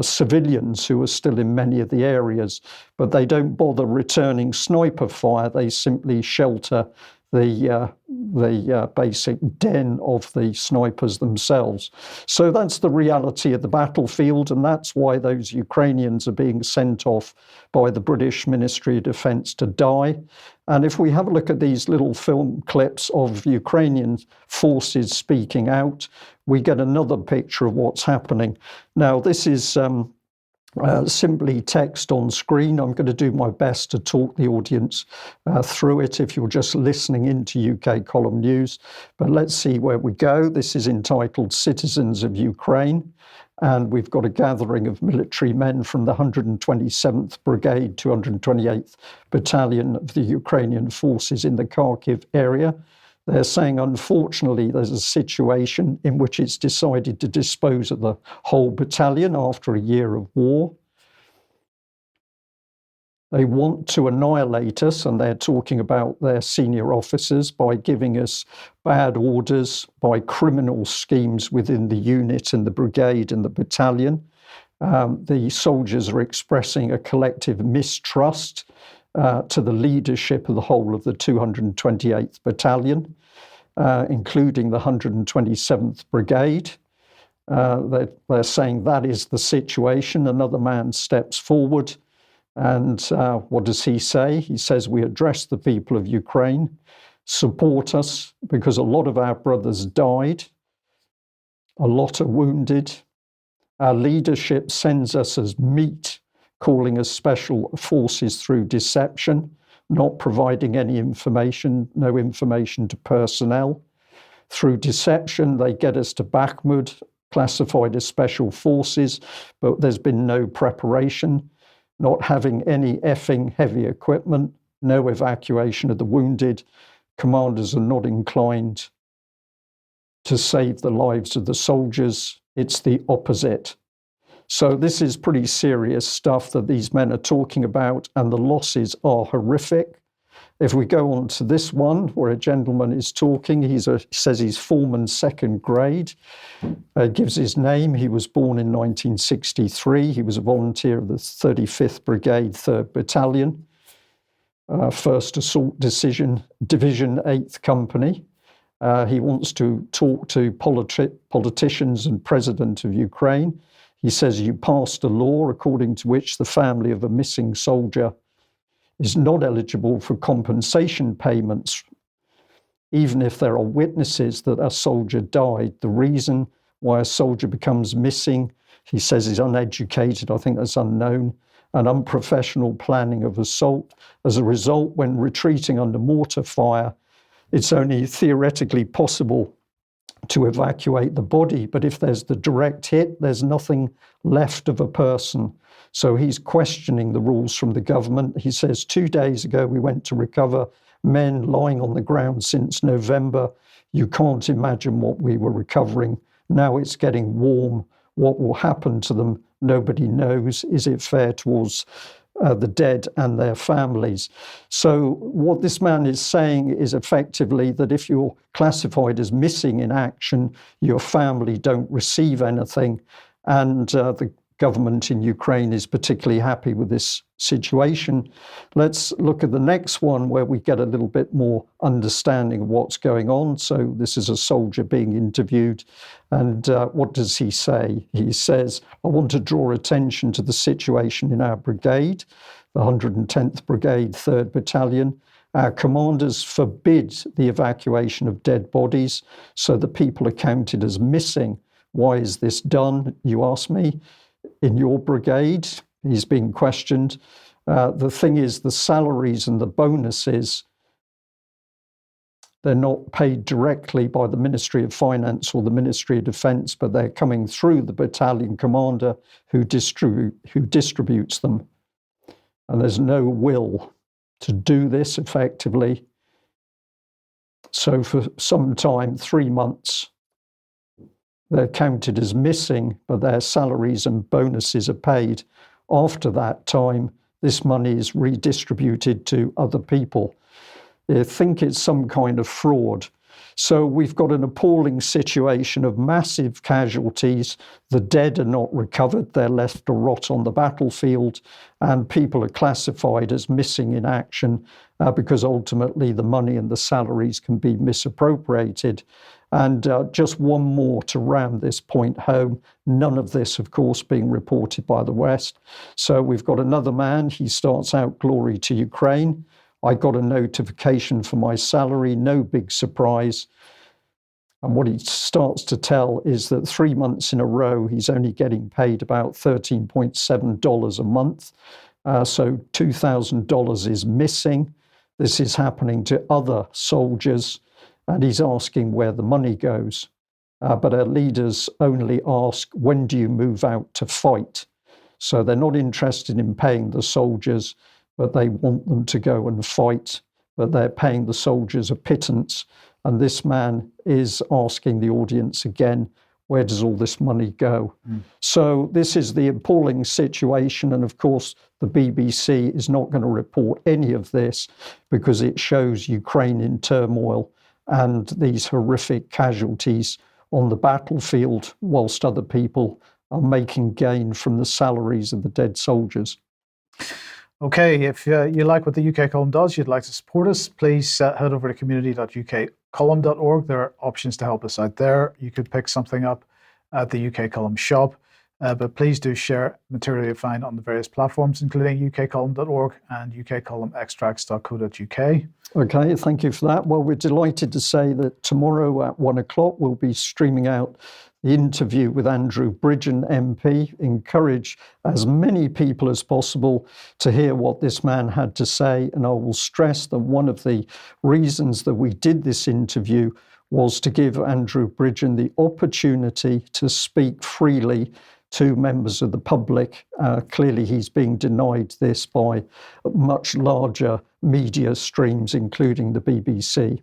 civilians who are still in many of the areas, but they don't bother returning sniper fire. They simply shelter the basic den of the snipers themselves. So that's the reality of the battlefield, and that's why those Ukrainians are being sent off by the British Ministry of Defence to die. And if we have a look at these little film clips of Ukrainian forces speaking out, we get another picture of what's happening. Now, this is simply text on screen. I'm going to do my best to talk the audience through it if you're just listening into UK Column News. But let's see where we go. This is entitled Citizens of Ukraine. And we've got a gathering of military men from the 127th Brigade, 228th Battalion of the Ukrainian forces in the Kharkiv area. They're saying, unfortunately, there's a situation in which it's decided to dispose of the whole battalion after a year of war. They want to annihilate us, and they're talking about their senior officers, by giving us bad orders, by criminal schemes within the unit and the brigade and the battalion. The soldiers are expressing a collective mistrust to the leadership of the whole of the 228th Battalion, including the 127th Brigade. They're saying that is the situation. Another man steps forward, and what does he say? He says, we address the people of Ukraine, support us, because a lot of our brothers died, a lot are wounded. Our leadership sends us as meat, calling us special forces through deception, not providing any information, no information to personnel. Through deception, they get us to Bakhmut, classified as special forces, but there's been no preparation, not having any effing heavy equipment, no evacuation of the wounded. Commanders are not inclined to save the lives of the soldiers. It's the opposite. So this is pretty serious stuff that these men are talking about, and the losses are horrific. If we go on to this one, where a gentleman is talking, he says he's foreman second grade, gives his name. He was born in 1963. He was a volunteer of the 35th Brigade, 3rd Battalion, 1st Assault Division, 8th Company. He wants to talk to politicians and President of Ukraine. He says, you passed a law according to which the family of a missing soldier is not eligible for compensation payments, even if there are witnesses that a soldier died. The reason why a soldier becomes missing, he says, is uneducated. I think that's unknown. And unprofessional planning of assault. As a result, when retreating under mortar fire, it's only theoretically possible to evacuate the body, but if there's the direct hit, there's nothing left of a person. So he's questioning the rules from the government. He says, 2 days ago, we went to recover men lying on the ground since November. You can't imagine what we were recovering. Now it's getting warm. What will happen to them? Nobody knows. Is it fair towards the dead and their families? So what this man is saying is effectively that if you're classified as missing in action, your family don't receive anything. And the government in Ukraine is particularly happy with this situation. Let's look at the next one where we get a little bit more understanding of what's going on. So this is a soldier being interviewed. And what does he say? He says, I want to draw attention to the situation in our brigade, the 110th Brigade, 3rd Battalion. Our commanders forbid the evacuation of dead bodies, so the people are counted as missing. Why is this done, you ask me? In your brigade, he's being questioned. The thing is, the salaries and the bonuses, they're not paid directly by the Ministry of Finance or the Ministry of Defence, but they're coming through the battalion commander who distributes them. And there's no will to do this effectively. So for some time, 3 months, they're counted as missing, but their salaries and bonuses are paid. After that time, this money is redistributed to other people. They think it's some kind of fraud. So we've got an appalling situation of massive casualties. The dead are not recovered. They're left to rot on the battlefield, and people are classified as missing in action because ultimately the money and the salaries can be misappropriated. And just one more to ram this point home, none of this, of course, being reported by the West. So we've got another man, he starts out glory to Ukraine. I got a notification for my salary, no big surprise. And what he starts to tell is that 3 months in a row, he's only getting paid about $13.7 a month. So $2,000 is missing. This is happening to other soldiers, and he's asking where the money goes. But our leaders only ask, when do you move out to fight? So they're not interested in paying the soldiers, but they want them to go and fight, but they're paying the soldiers a pittance. And this man is asking the audience again, where does all this money go? So this is the appalling situation. And of course, the BBC is not going to report any of this because it shows Ukraine in turmoil and these horrific casualties on the battlefield, whilst other people are making gain from the salaries of the dead soldiers. Okay, if you like what the UK Column does, you'd like to support us, please head over to community.ukcolumn.org. There are options to help us out there. You could pick something up at the UK Column shop, but please do share material you find on the various platforms, including ukcolumn.org and ukcolumnextracts.co.uk. Okay, thank you for that. Well, we're delighted to say that tomorrow at 1 o'clock, we'll be streaming out the interview with Andrew Bridgen MP. Encourage as many people as possible to hear what this man had to say. And I will stress that one of the reasons that we did this interview was to give Andrew Bridgen the opportunity to speak freely to members of the public. Clearly, he's being denied this by much larger media streams, including the BBC.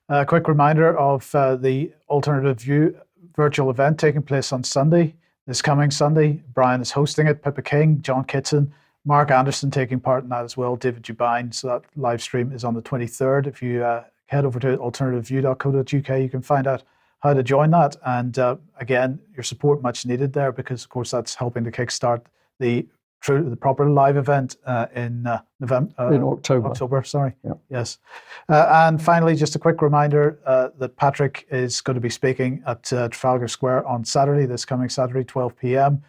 A quick reminder of the Alternative View virtual event taking place on Sunday, this coming Sunday. Brian is hosting it, Pippa King, John Kitson, Mark Anderson taking part in that as well, David Dubine. So that live stream is on the 23rd. If you head over to alternativeview.co.uk, you can find out how to join that. And again, your support much needed there because, of course, that's helping to kickstart the proper live event in October. Sorry. Yeah. Yes. And finally, just a quick reminder that Patrick is going to be speaking at Trafalgar Square on Saturday, this coming Saturday, 12 p.m.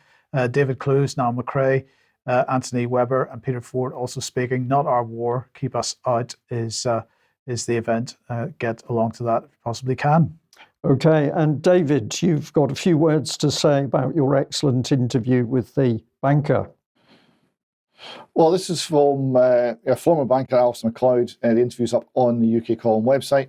David Clues, Niall McRae, Anthony Webber, and Peter Ford also speaking. Not Our War, Keep Us Out is the event. Get along to that if you possibly can. Okay, and David, you've got a few words to say about your excellent interview with the banker. Well, this is from a former banker, Alison McLeod. The interview's up on the UK Column website.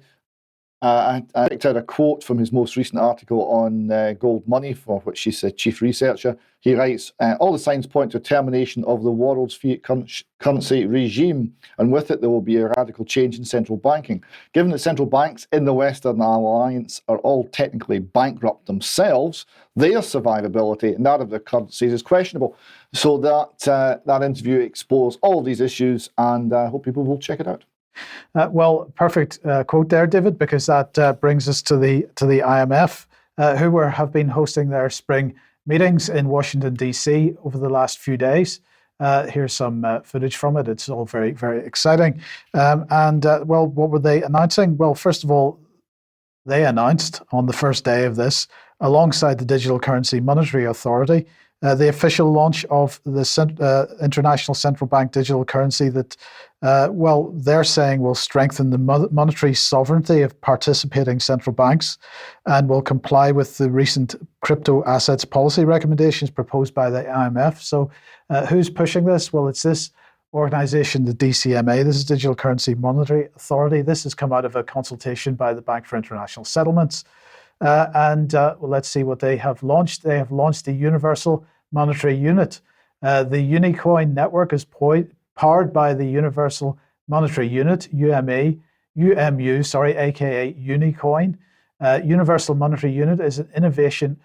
I picked out a quote from his most recent article on gold money, for which she's a chief researcher. He writes, all the signs point to a termination of the world's fiat currency regime, and with it there will be a radical change in central banking. Given that central banks in the Western Alliance are all technically bankrupt themselves, their survivability and that of their currencies is questionable. So that interview explores all of these issues, and I hope people will check it out. Well, perfect quote there, David, because that brings us to the IMF, who have been hosting their spring meetings in Washington, D.C. over the last few days. Here's some footage from it. It's all very, very exciting. Well, what were they announcing? Well, first of all, they announced on the first day of this, alongside the Digital Currency Monetary Authority, the official launch of the International Central Bank Digital Currency that, they're saying will strengthen the monetary sovereignty of participating central banks and will comply with the recent crypto assets policy recommendations proposed by the IMF. So who's pushing this? Well, it's this organization, the DCMA. This is Digital Currency Monetary Authority. This has come out of a consultation by the Bank for International Settlements. Let's see what they have launched. They have launched the Universal Monetary Unit. The Unicoin network is powered by the Universal Monetary Unit, aka Unicoin. Universal Monetary Unit is an innovation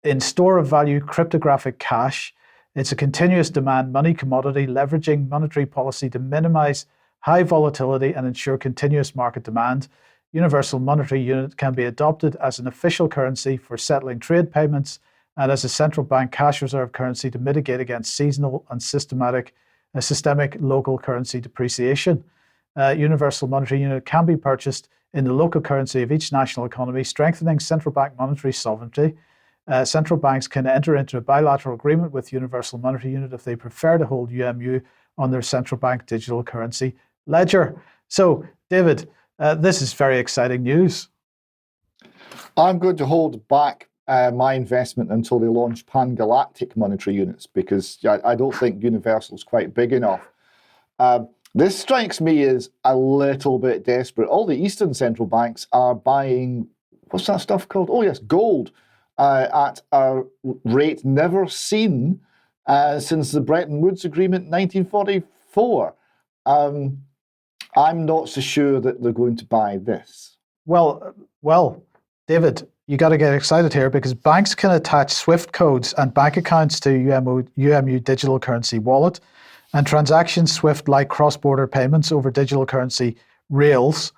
in store of value cryptographic cash. It's a continuous demand money commodity leveraging monetary policy to minimize high volatility and ensure continuous market demand. Universal Monetary Unit can be adopted as an official currency for settling trade payments and as a central bank cash reserve currency to mitigate against seasonal and systemic local currency depreciation. Universal Monetary Unit can be purchased in the local currency of each national economy, strengthening central bank monetary sovereignty. Central banks can enter into a bilateral agreement with Universal Monetary Unit if they prefer to hold UMU on their central bank digital currency ledger. So, David, this is very exciting news. I'm going to hold back my investment until they launch pan-galactic monetary units, because I don't think Universal is quite big enough. This strikes me as a little bit desperate. All the Eastern central banks are buying, what's that stuff called? Oh yes, gold, at a rate never seen since the Bretton Woods Agreement in 1944. I'm not so sure that they're going to buy this. Well, David, you got to get excited here, because banks can attach SWIFT codes and bank accounts to UMU digital currency wallet, and transactions SWIFT-like cross-border payments over digital currency rails,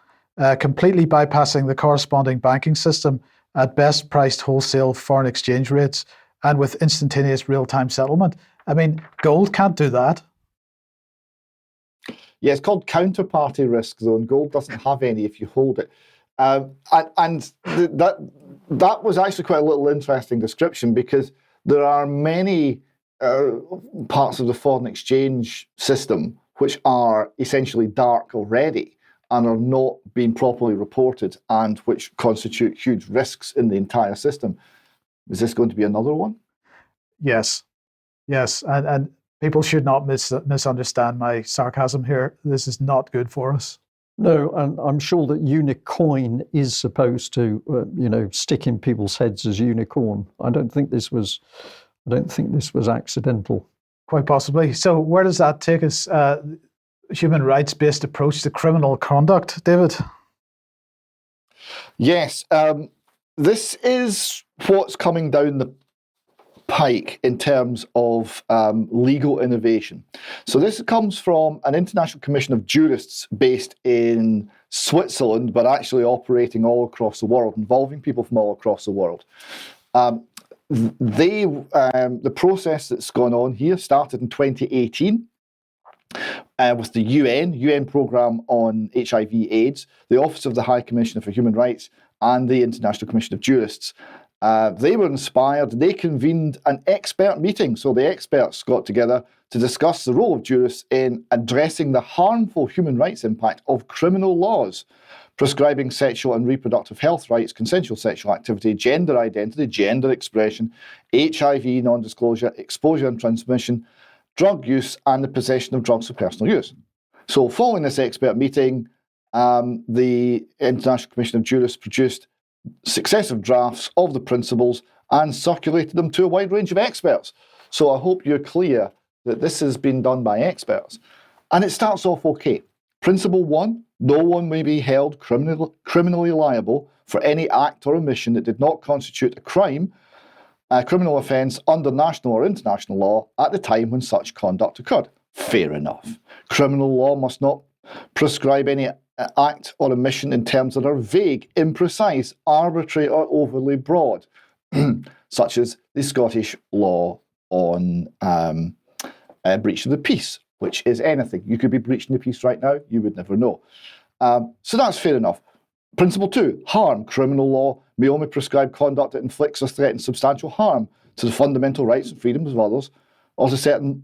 completely bypassing the corresponding banking system at best-priced wholesale foreign exchange rates and with instantaneous real-time settlement. I mean, gold can't do that. Yeah, it's called counterparty risk, though, and gold doesn't have any if you hold it. That was actually quite a little interesting description, because there are many parts of the foreign exchange system which are essentially dark already and are not being properly reported, and which constitute huge risks in the entire system. Is this going to be another one? Yes, and people should not misunderstand my sarcasm here. This is not good for us. No, and I'm sure that Unicoin is supposed to, stick in people's heads as unicorn. I don't think this was accidental. Quite possibly. So where does that take us? Human rights-based approach to criminal conduct, David? Yes, this is what's coming down the pike in terms of legal innovation. So this comes from an international commission of jurists based in Switzerland, but actually operating all across the world, involving people from all across the world. The process that's gone on here started in 2018 with the UN Programme on HIV/AIDS, the Office of the High Commissioner for Human Rights, and the International Commission of Jurists. They were inspired. They convened an expert meeting. So the experts got together to discuss the role of jurists in addressing the harmful human rights impact of criminal laws prescribing sexual and reproductive health rights, consensual sexual activity, gender identity, gender expression, HIV non-disclosure, exposure and transmission, drug use, and the possession of drugs for personal use. So following this expert meeting, the International Commission of Jurists produced successive drafts of the principles and circulated them to a wide range of experts. So I hope you're clear that this has been done by experts. And it starts off okay. Principle 1, no one may be held criminally liable for any act or omission that did not constitute a crime, a criminal offence under national or international law at the time when such conduct occurred. Fair enough. Criminal law must not prescribe any act or omission in terms that are vague, imprecise, arbitrary or overly broad, such as the Scottish law on breach of the peace, which is anything. You could be breaching the peace right now, you would never know. So that's fair enough. Principle 2, harm. Criminal law may only prescribe conduct that inflicts or threatens substantial harm to the fundamental rights and freedoms of others, or to certain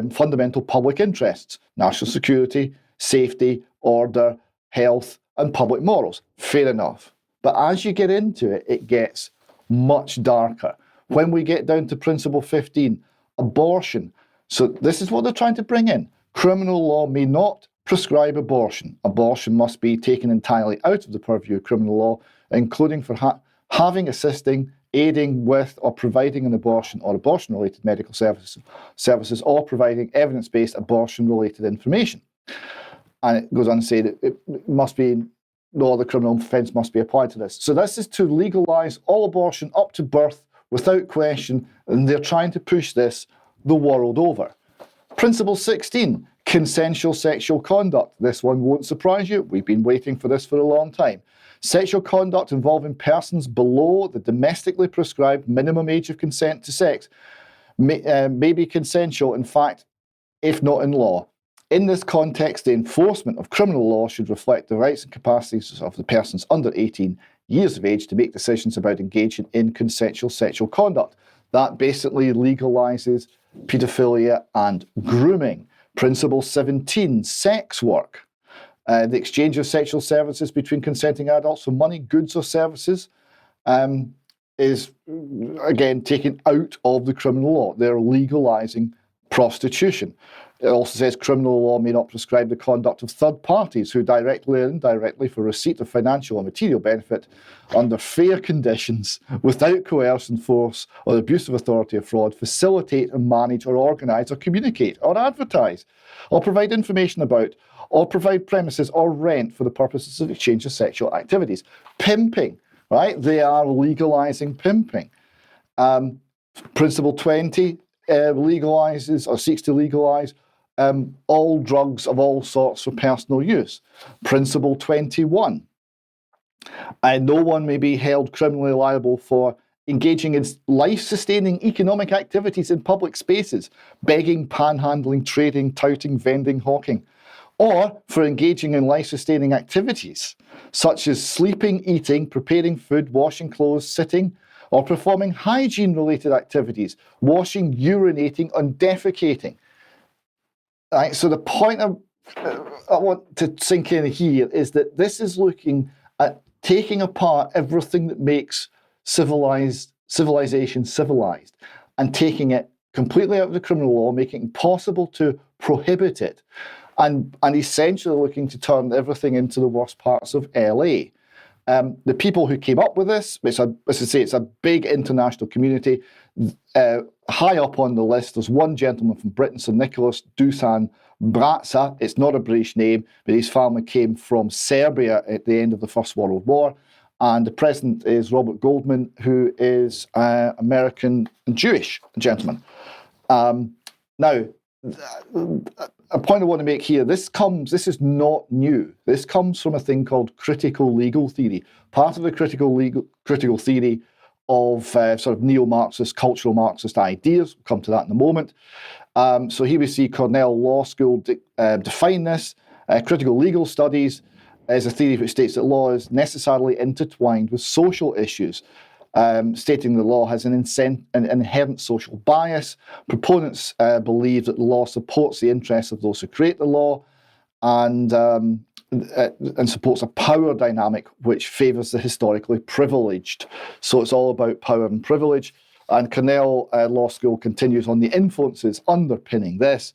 fundamental public interests, national security, safety, order, health, and public morals. Fair enough. But as you get into it, it gets much darker. When we get down to principle 15, abortion. So this is what they're trying to bring in. Criminal law may not prescribe abortion. Abortion must be taken entirely out of the purview of criminal law, including for having, assisting, aiding with, or providing an abortion or abortion-related medical services, or providing evidence-based abortion-related information. And it goes on to say that it must be, no other criminal offence must be applied to this. So this is to legalise all abortion up to birth without question, and they're trying to push this the world over. Principle 16, Consensual sexual conduct. This one won't surprise you. We've been waiting for this for a long time. Sexual conduct involving persons below the domestically prescribed minimum age of consent to sex may be consensual, in fact, if not in law. In this context, the enforcement of criminal law should reflect the rights and capacities of the persons under 18 years of age to make decisions about engaging in consensual sexual conduct. That basically legalises paedophilia and grooming. Principle 17, sex work. The exchange of sexual services between consenting adults for money, goods or services is, again, taken out of the criminal law. They're legalising prostitution. It also says criminal law may not prescribe the conduct of third parties who directly or indirectly, for receipt of financial or material benefit under fair conditions, without coercion, force, or abuse of authority or fraud, facilitate and manage or organise or communicate or advertise or provide information about or provide premises or rent for the purposes of exchange of sexual activities. Pimping, right? They are legalising pimping. Principle 20 legalises or seeks to legalise all drugs of all sorts for personal use. Principle 21. No one may be held criminally liable for engaging in life-sustaining economic activities in public spaces, begging, panhandling, trading, touting, vending, hawking, or for engaging in life-sustaining activities such as sleeping, eating, preparing food, washing clothes, sitting, or performing hygiene-related activities, washing, urinating, and defecating. Right, so the point I want to sink in here is that this is looking at taking apart everything that makes civilization civilized and taking it completely out of the criminal law, making it impossible to prohibit it, and essentially looking to turn everything into the worst parts of LA. The people who came up with this, as I say, it's a big international community. High up on the list, there's one gentleman from Britain, Sir Nicholas Dusan Bratza. It's not a British name, but his family came from Serbia at the end of the First World War. And the president is Robert Goldman, who is American and Jewish gentleman. Now, a point I want to make here, this is not new. This comes from a thing called critical legal theory. Part of the critical theory of sort of neo-Marxist, cultural Marxist ideas. We'll come to that in a moment. So here we see Cornell Law School define this. Critical legal studies is a theory which states that law is necessarily intertwined with social issues, stating the law has an inherent social bias. Proponents believe that the law supports the interests of those who create the law and supports a power dynamic which favours the historically privileged. So it's all about power and privilege. And Cornell Law School continues on the influences underpinning this.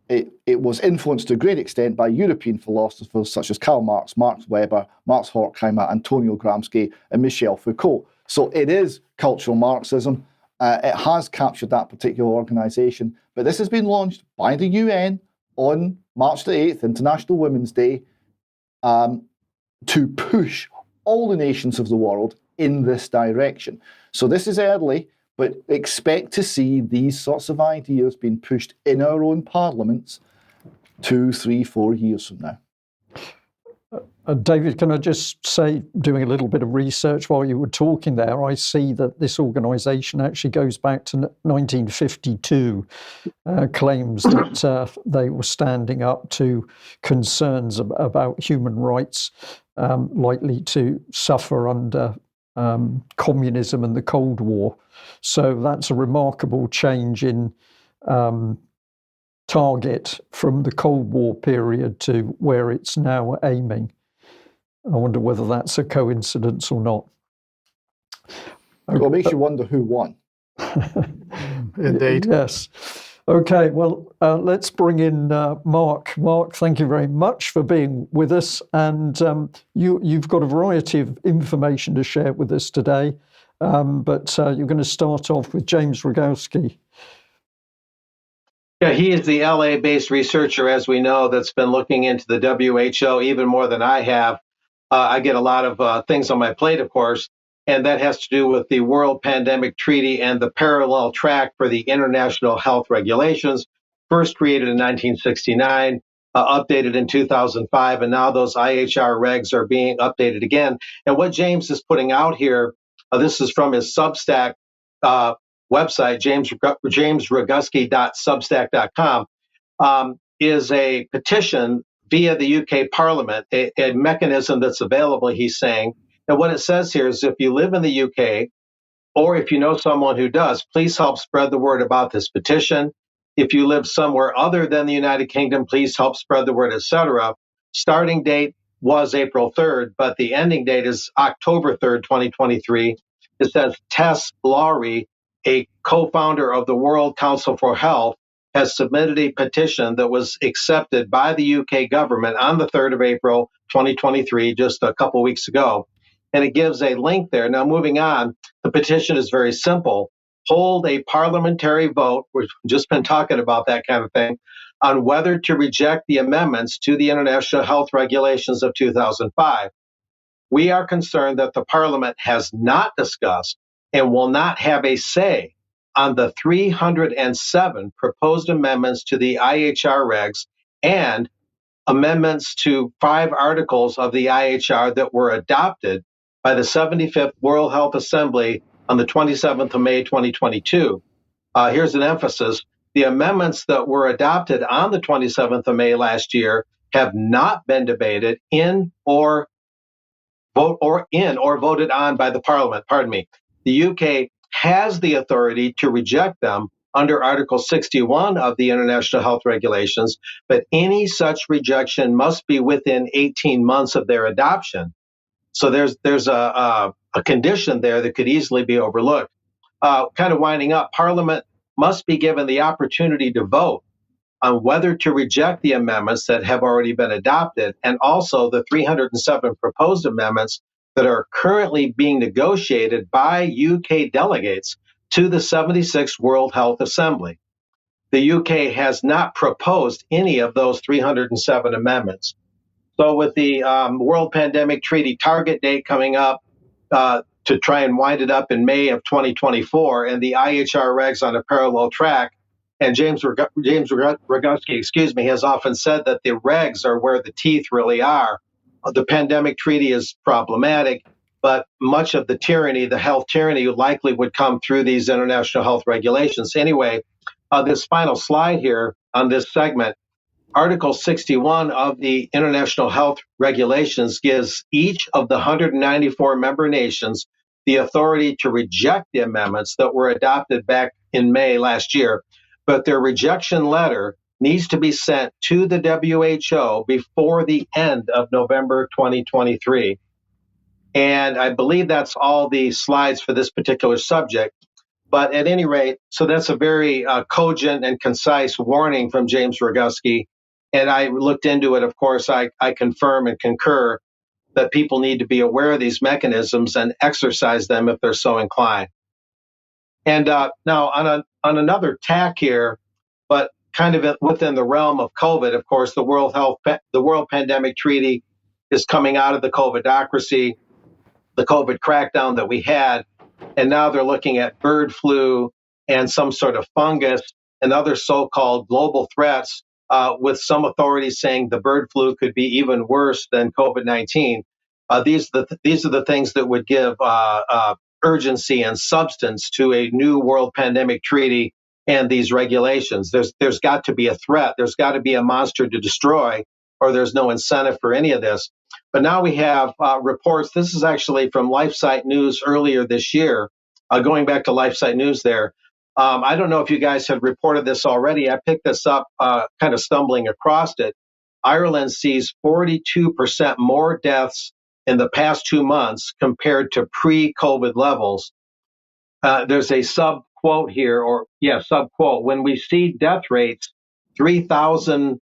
It was influenced to a great extent by European philosophers such as Karl Marx, Max Weber, Max Horkheimer, Antonio Gramsci, and Michel Foucault. So it is cultural Marxism. It has captured that particular organisation, but this has been launched by the UN on March the 8th, International Women's Day, to push all the nations of the world in this direction. So this is early, but expect to see these sorts of ideas being pushed in our own parliaments 2, 3, 4 years from now. David, can I just say, doing a little bit of research while you were talking there, I see that this organisation actually goes back to 1952, claims that they were standing up to concerns about human rights likely to suffer under communism and the Cold War. So that's a remarkable change in target from the Cold War period to where it's now aiming. I wonder whether that's a coincidence or not. Well, it makes you wonder who won. Indeed. Yes. Okay, well, let's bring in Mark. Mark, thank you very much for being with us. And you've got a variety of information to share with us today. But you're going to start off with James Rogowski. Yeah, he is the LA-based researcher, as we know, that's been looking into the WHO even more than I have. I get a lot of things on my plate, of course, and that has to do with the World Pandemic Treaty and the parallel track for the international health regulations. first created in 1969, updated in 2005, and now those IHR regs are being updated again. And what James is putting out here, this is from his Substack website, jamesroguski.substack.com, is a petition via the UK Parliament, a mechanism that's available, he's saying. And what it says here is if you live in the UK, or if you know someone who does, please help spread the word about this petition. If you live somewhere other than the United Kingdom, please help spread the word, etc. Starting date was April 3rd, but the ending date is October 3rd, 2023. It says Tess Lowry, a co-founder of the World Council for Health, has submitted a petition that was accepted by the UK government on the 3rd of April, 2023, just a couple weeks ago. And it gives a link there. Now, moving on, the petition is very simple. Hold a parliamentary vote, we've just been talking about that kind of thing, on whether to reject the amendments to the International Health Regulations of 2005. We are concerned that the Parliament has not discussed and will not have a say on the 307 proposed amendments to the IHR regs and amendments to 5 articles of the IHR that were adopted by the 75th World Health Assembly on the 27th of May, 2022. Here's an emphasis. The amendments that were adopted on the 27th of May last year have not been debated or voted on by the Parliament. Pardon me. The UK has the authority to reject them under Article 61 of the International Health Regulations, but any such rejection must be within 18 months of their adoption. So there's a condition there that could easily be overlooked. Kind of winding up, Parliament must be given the opportunity to vote on whether to reject the amendments that have already been adopted, and also the 307 proposed amendments that are currently being negotiated by UK delegates to the 76th World Health Assembly. The UK has not proposed any of those 307 amendments. So with the World Pandemic Treaty target date coming up to try and wind it up in May of 2024, and the IHR regs on a parallel track, and James Roguski, has often said that the regs are where the teeth really are. The pandemic treaty is problematic, but much of the tyranny, the health tyranny, likely would come through these international health regulations. Anyway, this final slide here on this segment, Article 61 of the International Health Regulations gives each of the 194 member nations the authority to reject the amendments that were adopted back in May last year. But their rejection letter needs to be sent to the WHO before the end of November 2023. And I believe that's all the slides for this particular subject. But at any rate, so that's a very cogent and concise warning from James Roguski. And I looked into it. Of course, I confirm and concur that people need to be aware of these mechanisms and exercise them if they're so inclined. And now on another tack here, but kind of within the realm of COVID, of course, the World Pandemic Treaty is coming out of the COVIDocracy, the COVID crackdown that we had, and now they're looking at bird flu and some sort of fungus and other so-called global threats, with some authorities saying the bird flu could be even worse than COVID-19. These are the things that would give urgency and substance to a new World Pandemic Treaty and these regulations. There's got to be a threat. There's got to be a monster to destroy, or there's no incentive for any of this. But now we have reports. This is actually from LifeSite News earlier this year. Going back to LifeSite News there. I don't know if you guys have reported this already. I picked this up kind of stumbling across it. Ireland sees 42% more deaths in the past 2 months compared to pre-COVID levels. There's a sub-quote here, sub-quote. When we see death rates 3,000%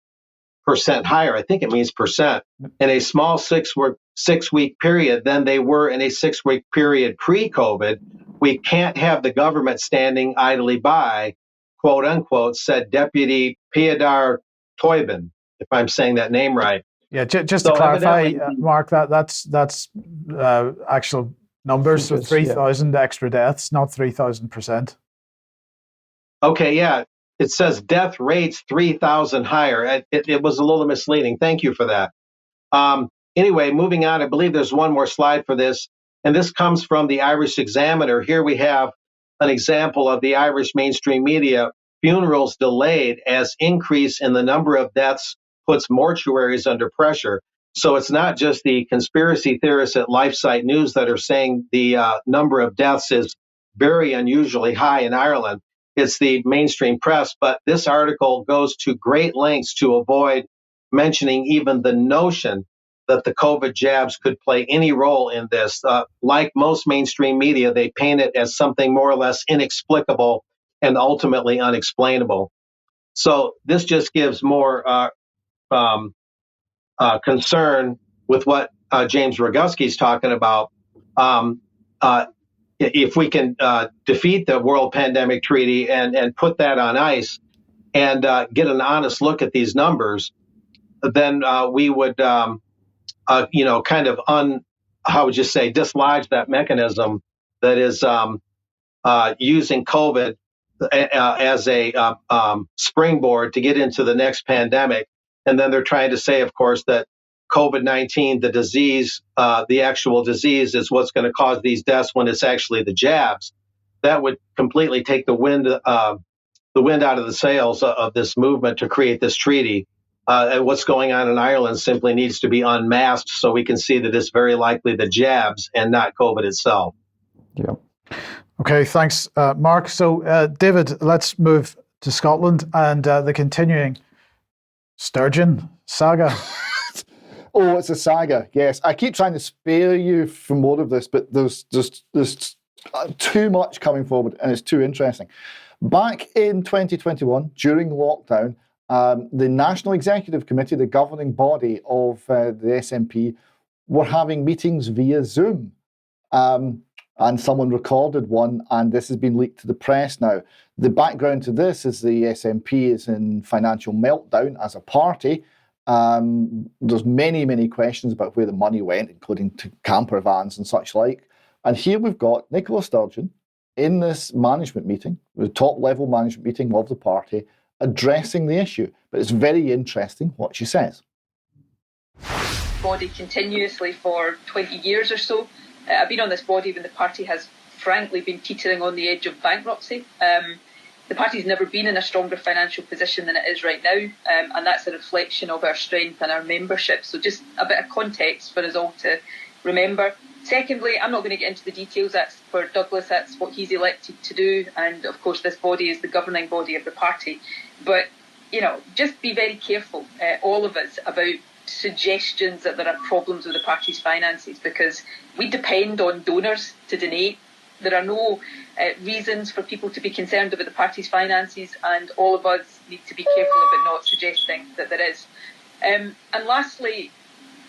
higher, I think it means percent, in a small 6-week period than they were in a 6-week period pre-COVID, we can't have the government standing idly by, quote unquote, said Deputy Piedar Toibin, if I'm saying that name right. Yeah, just to clarify, Mark, that's actual numbers, so 3,000 extra deaths, not 3,000%. Okay, yeah. It says death rates 3,000 higher. It was a little misleading. Thank you for that. Anyway, moving on, I believe there's one more slide for this, and this comes from the Irish Examiner. Here we have an example of the Irish mainstream media. Funerals delayed as increase in the number of deaths puts mortuaries under pressure. So it's not just the conspiracy theorists at LifeSite News that are saying the number of deaths is very unusually high in Ireland. It's the mainstream press. But this article goes to great lengths to avoid mentioning even the notion that the COVID jabs could play any role in this. Like most mainstream media, they paint it as something more or less inexplicable and ultimately unexplainable. So this just gives more concern with what James Rogowski's talking about. If we can defeat the World Pandemic Treaty and put that on ice and get an honest look at these numbers, then we would, kind of dislodge that mechanism that is using COVID as a springboard to get into the next pandemic. And then they're trying to say, of course, that COVID-19, the disease, the actual disease is what's going to cause these deaths when it's actually the jabs. That would completely take the wind out of the sails of this movement to create this treaty. And what's going on in Ireland simply needs to be unmasked so we can see that it's very likely the jabs and not COVID itself. Yeah. Okay, thanks, Mark. So, David, let's move to Scotland and the continuing Sturgeon saga. Oh, it's a saga, yes. I keep trying to spare you from more of this, but there's too much coming forward and it's too interesting. Back in 2021, during lockdown, the National Executive Committee, the governing body of the SNP, were having meetings via Zoom. And someone recorded one, and this has been leaked to the press now. The background to this is the SNP is in financial meltdown as a party. There's many, many questions about where the money went, including to camper vans and such like. And here we've got Nicola Sturgeon in this management meeting, the top-level management meeting of the party, addressing the issue. But it's very interesting what she says. Body continuously for 20 years or so. I've been on this body when the party has frankly been teetering on the edge of bankruptcy. The party's never been in a stronger financial position than it is right now, and that's a reflection of our strength and our membership. So just a bit of context for us all to remember. Secondly, I'm not going to get into the details. That's for Douglas. That's what he's elected to do. And of course, this body is the governing body of the party. But, just be very careful, all of us, about suggestions that there are problems with the party's finances, because we depend on donors to donate. There are no reasons for people to be concerned about the party's finances, and all of us need to be careful about not suggesting that there is. And lastly,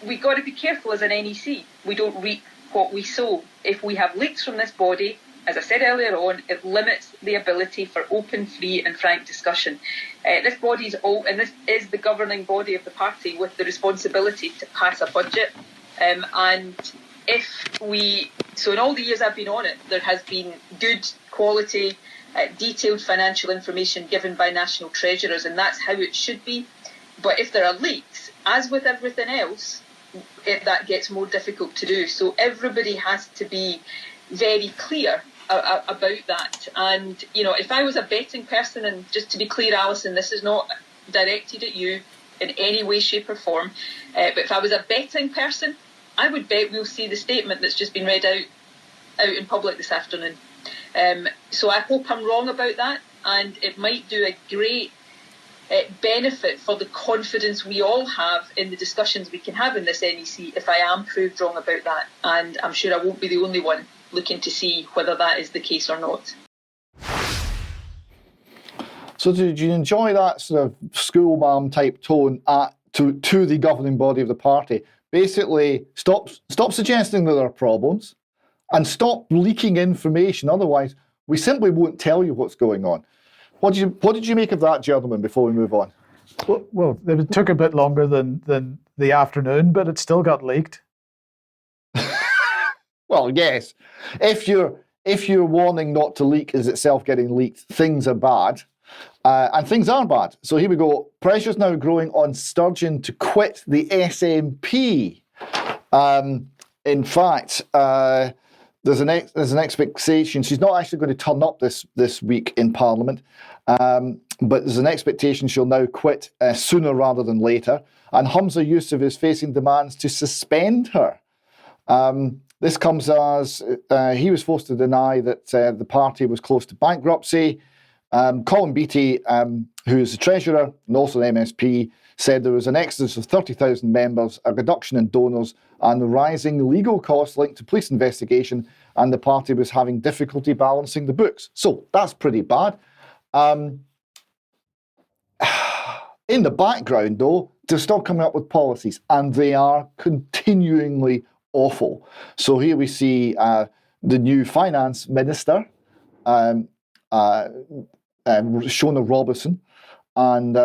we've got to be careful as an NEC. We don't reap what we sow. If we have leaks from this body, as I said earlier on, it limits the ability for open, free and frank discussion. This body is and this is the governing body of the party with the responsibility to pass a budget. And so in all the years I've been on it, there has been good quality, detailed financial information given by national treasurers, and that's how it should be. But if there are leaks, as with everything else, that gets more difficult to do. So everybody has to be very clear about that. And, if I was a betting person, and just to be clear, Alison, this is not directed at you in any way, shape or form, but if I was a betting person, I would bet we'll see the statement that's just been read out in public this afternoon. So I hope I'm wrong about that, and it might do a great benefit for the confidence we all have in the discussions we can have in this NEC if I am proved wrong about that. And I'm sure I won't be the only one looking to see whether that is the case or not. So did you enjoy that sort of school mom type tone to the governing body of the party? Basically, stop suggesting that there are problems and stop leaking information. Otherwise, we simply won't tell you what's going on. What did you make of that, gentlemen, before we move on? Well, it took a bit longer than the afternoon, but it still got leaked. Well, yes. If your warning not to leak is itself getting leaked, things are bad. And things are bad. So here we go. Pressure's now growing on Sturgeon to quit the SNP. In fact, there's an expectation. She's not actually going to turn up this week in Parliament, but there's an expectation she'll now quit sooner rather than later. And Humza Yousaf is facing demands to suspend her. This comes as he was forced to deny that the party was close to bankruptcy. Colin Beattie, who is the treasurer and also an MSP, said there was an exodus of 30,000 members, a reduction in donors, and rising legal costs linked to police investigation, and the party was having difficulty balancing the books. So that's pretty bad. In the background, though, they're still coming up with policies, and they are continuingly awful. So here we see the new finance minister, Shona Robertson, and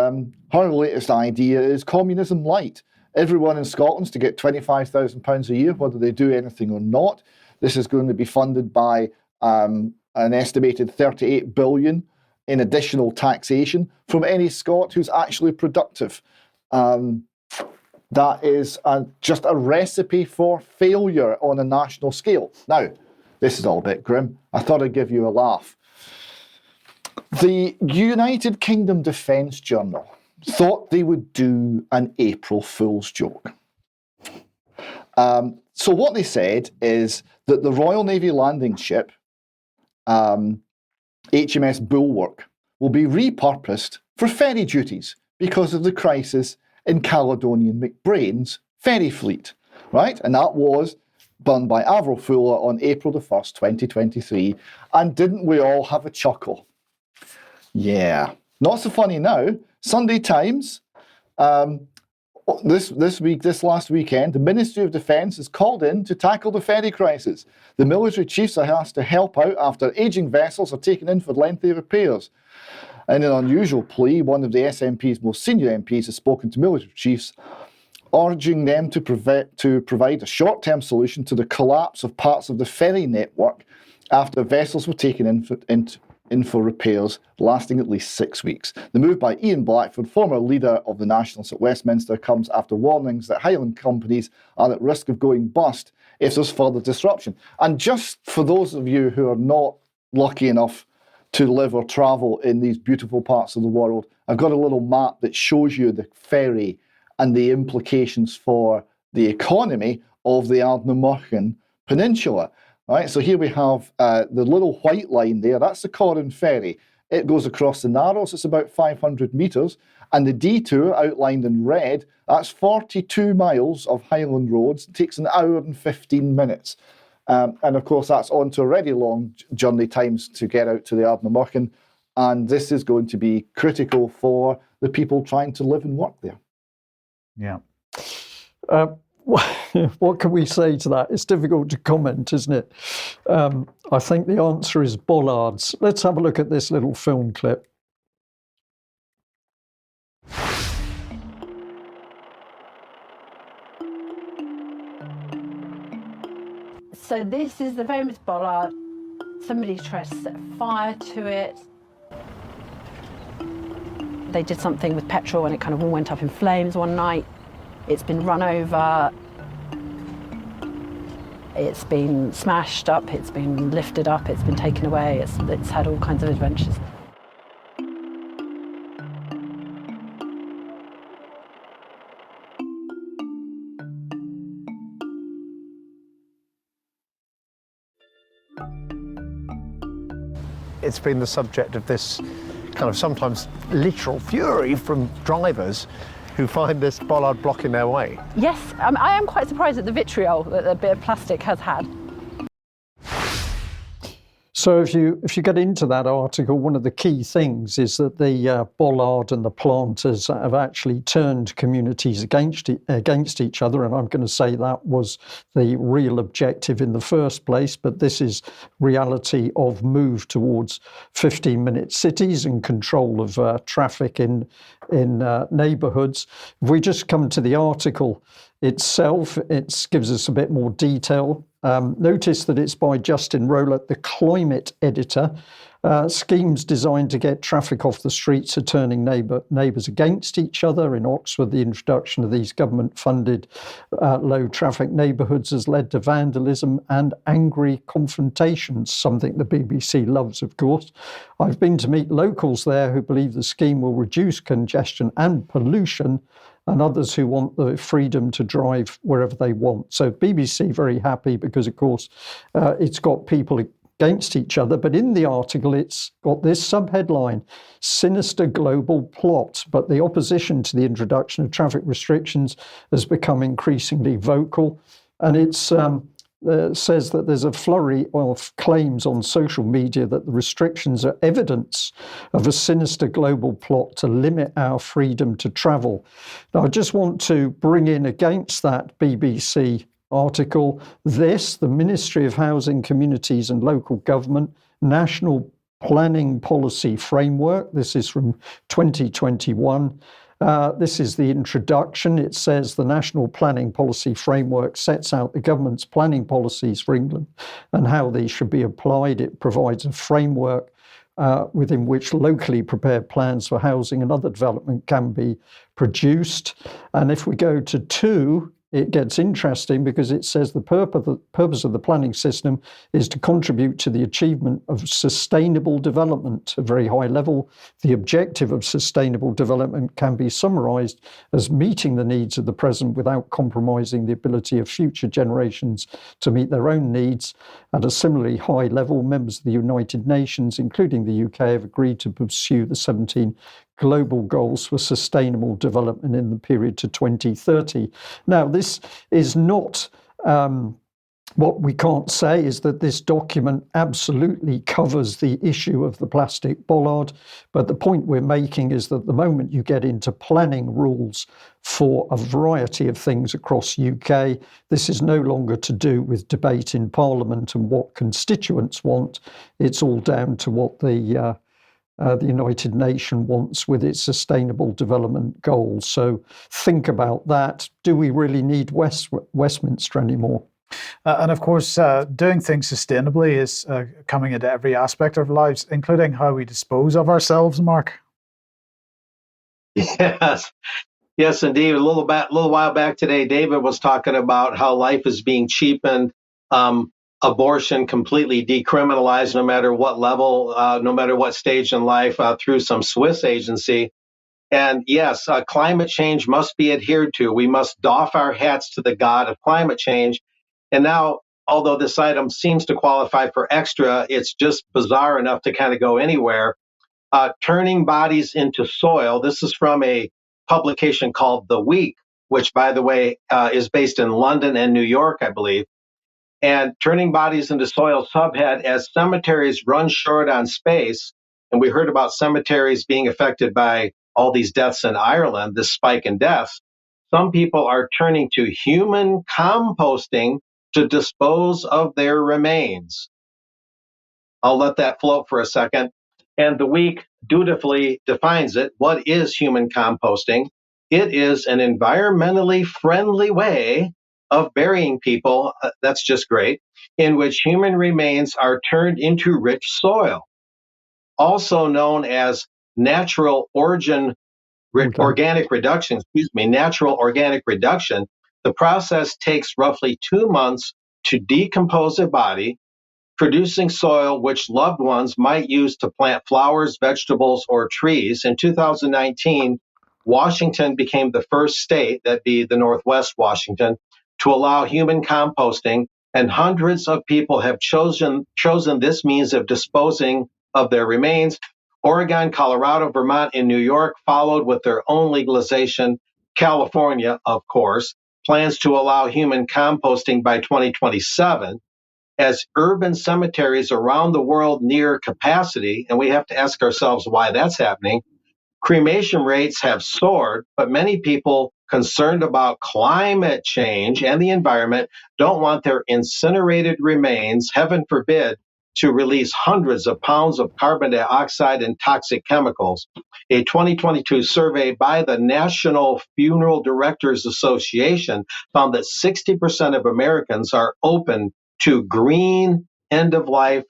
her latest idea is communism light. Everyone in Scotland's to get £25,000 a year, whether they do anything or not. This is going to be funded by an estimated 38 billion in additional taxation from any Scot who's actually productive. That is just a recipe for failure on a national scale. Now, this is all a bit grim. I thought I'd give you a laugh. The United Kingdom Defence Journal thought they would do an April Fool's joke. So what they said is that the Royal Navy landing ship, HMS Bulwark, will be repurposed for ferry duties because of the crisis in Caledonian McBrain's ferry fleet, right? And that was done by Avril Fuller on April the 1st, 2023. And didn't we all have a chuckle? Yeah. Not so funny now. Sunday Times, this last weekend, the Ministry of Defence is called in to tackle the ferry crisis. The military chiefs are asked to help out after ageing vessels are taken in for lengthy repairs. In an unusual plea, one of the SNP's most senior MPs has spoken to military chiefs, urging them to provide a short-term solution to the collapse of parts of the ferry network after vessels were taken in for repairs lasting at least 6 weeks. The move by Ian Blackford, former leader of the Nationalists at Westminster, comes after warnings that Highland companies are at risk of going bust if there's further disruption. And just for those of you who are not lucky enough to live or travel in these beautiful parts of the world, I've got a little map that shows you the ferry and the implications for the economy of the Ardnamurchan Peninsula. All right, so here we have the little white line there. That's the Corran Ferry. It goes across the Narrows. It's about 500 metres. And the detour, outlined in red, that's 42 miles of Highland roads. It takes an hour and 15 minutes. And of course, that's on to already long journey times to get out to the Ardnamurchan. And this is going to be critical for the people trying to live and work there. Yeah. What can we say to that? It's difficult to comment, isn't it? I think the answer is bollards. Let's have a look at this little film clip. So this is the famous bollard. Somebody tried to set fire to it. They did something with petrol and it kind of all went up in flames one night. It's been run over, it's been smashed up, it's been lifted up, it's been taken away, it's had all kinds of adventures. It's been the subject of this kind of sometimes literal fury from drivers who find this bollard blocking their way. Yes, I am quite surprised at the vitriol that a bit of plastic has had. So if you get into that article, one of the key things is that the bollard and the planters have actually turned communities against each other, and I'm going to say that was the real objective in the first place, but this is reality of move towards 15-minute cities and control of traffic in neighbourhoods. If we just come to the article itself, it gives us a bit more detail. Notice that it's by Justin Rowlatt, the climate editor. Schemes designed to get traffic off the streets are turning neighbours against each other. In Oxford, the introduction of these government-funded low-traffic neighbourhoods has led to vandalism and angry confrontations, something the BBC loves, of course. I've been to meet locals there who believe the scheme will reduce congestion and pollution, and others who want the freedom to drive wherever they want. So BBC very happy because, of course, it's got people against each other. But in the article, it's got this subheadline, "Sinister Global Plot." But the opposition to the introduction of traffic restrictions has become increasingly vocal. And it says that there's a flurry of claims on social media that the restrictions are evidence of a sinister global plot to limit our freedom to travel. Now, I just want to bring in against that BBC article the Ministry of Housing, Communities and Local Government National Planning Policy Framework. This is from 2021. This is the introduction. It says the National Planning Policy Framework sets out the government's planning policies for England and how these should be applied. It provides a framework within which locally prepared plans for housing and other development can be produced. And if we go to 2, it gets interesting because it says the purpose of the planning system is to contribute to the achievement of sustainable development at a very high level. The objective of sustainable development can be summarised as meeting the needs of the present without compromising the ability of future generations to meet their own needs. At a similarly high level, members of the United Nations, including the UK, have agreed to pursue the 17 global goals for sustainable development in the period to 2030. Now, this is not, what we can't say is that this document absolutely covers the issue of the plastic bollard, but the point we're making is that the moment you get into planning rules for a variety of things across UK, this is no longer to do with debate in Parliament and what constituents want. It's all down to what the United Nations wants with its sustainable development goals. So think about that. Do we really need Westminster anymore? And of course, doing things sustainably is coming into every aspect of our lives, including how we dispose of ourselves, Mark. Yes, indeed. A little while back today, David was talking about how life is being cheapened, abortion completely decriminalized, no matter what level, no matter what stage in life, through some Swiss agency. And yes, climate change must be adhered to. We must doff our hats to the god of climate change. And now, although this item seems to qualify for extra, it's just bizarre enough to kind of go anywhere. Turning bodies into soil. This is from a publication called The Week, which, by the way, is based in London and New York, I believe. And turning bodies into soil subhead, as cemeteries run short on space, and we heard about cemeteries being affected by all these deaths in Ireland, this spike in deaths, some people are turning to human composting to dispose of their remains. I'll let that float for a second. And The Week dutifully defines it. What is human composting? It is an environmentally friendly way of burying people, that's just great, in which human remains are turned into rich soil, also known as natural organic reduction, natural organic reduction. The process takes roughly 2 months to decompose a body, producing soil which loved ones might use to plant flowers, vegetables, or trees. In 2019, Washington became the first state, that'd be the Northwest Washington, to allow human composting, and hundreds of people have chosen this means of disposing of their remains. Oregon, Colorado, Vermont, and New York followed with their own legalization. California, of course, plans to allow human composting by 2027. As urban cemeteries around the world near capacity, and we have to ask ourselves why that's happening, cremation rates have soared, but many people concerned about climate change and the environment don't want their incinerated remains, heaven forbid, to release hundreds of pounds of carbon dioxide and toxic chemicals. A 2022 survey by the National Funeral Directors Association found that 60% of Americans are open to green end-of-life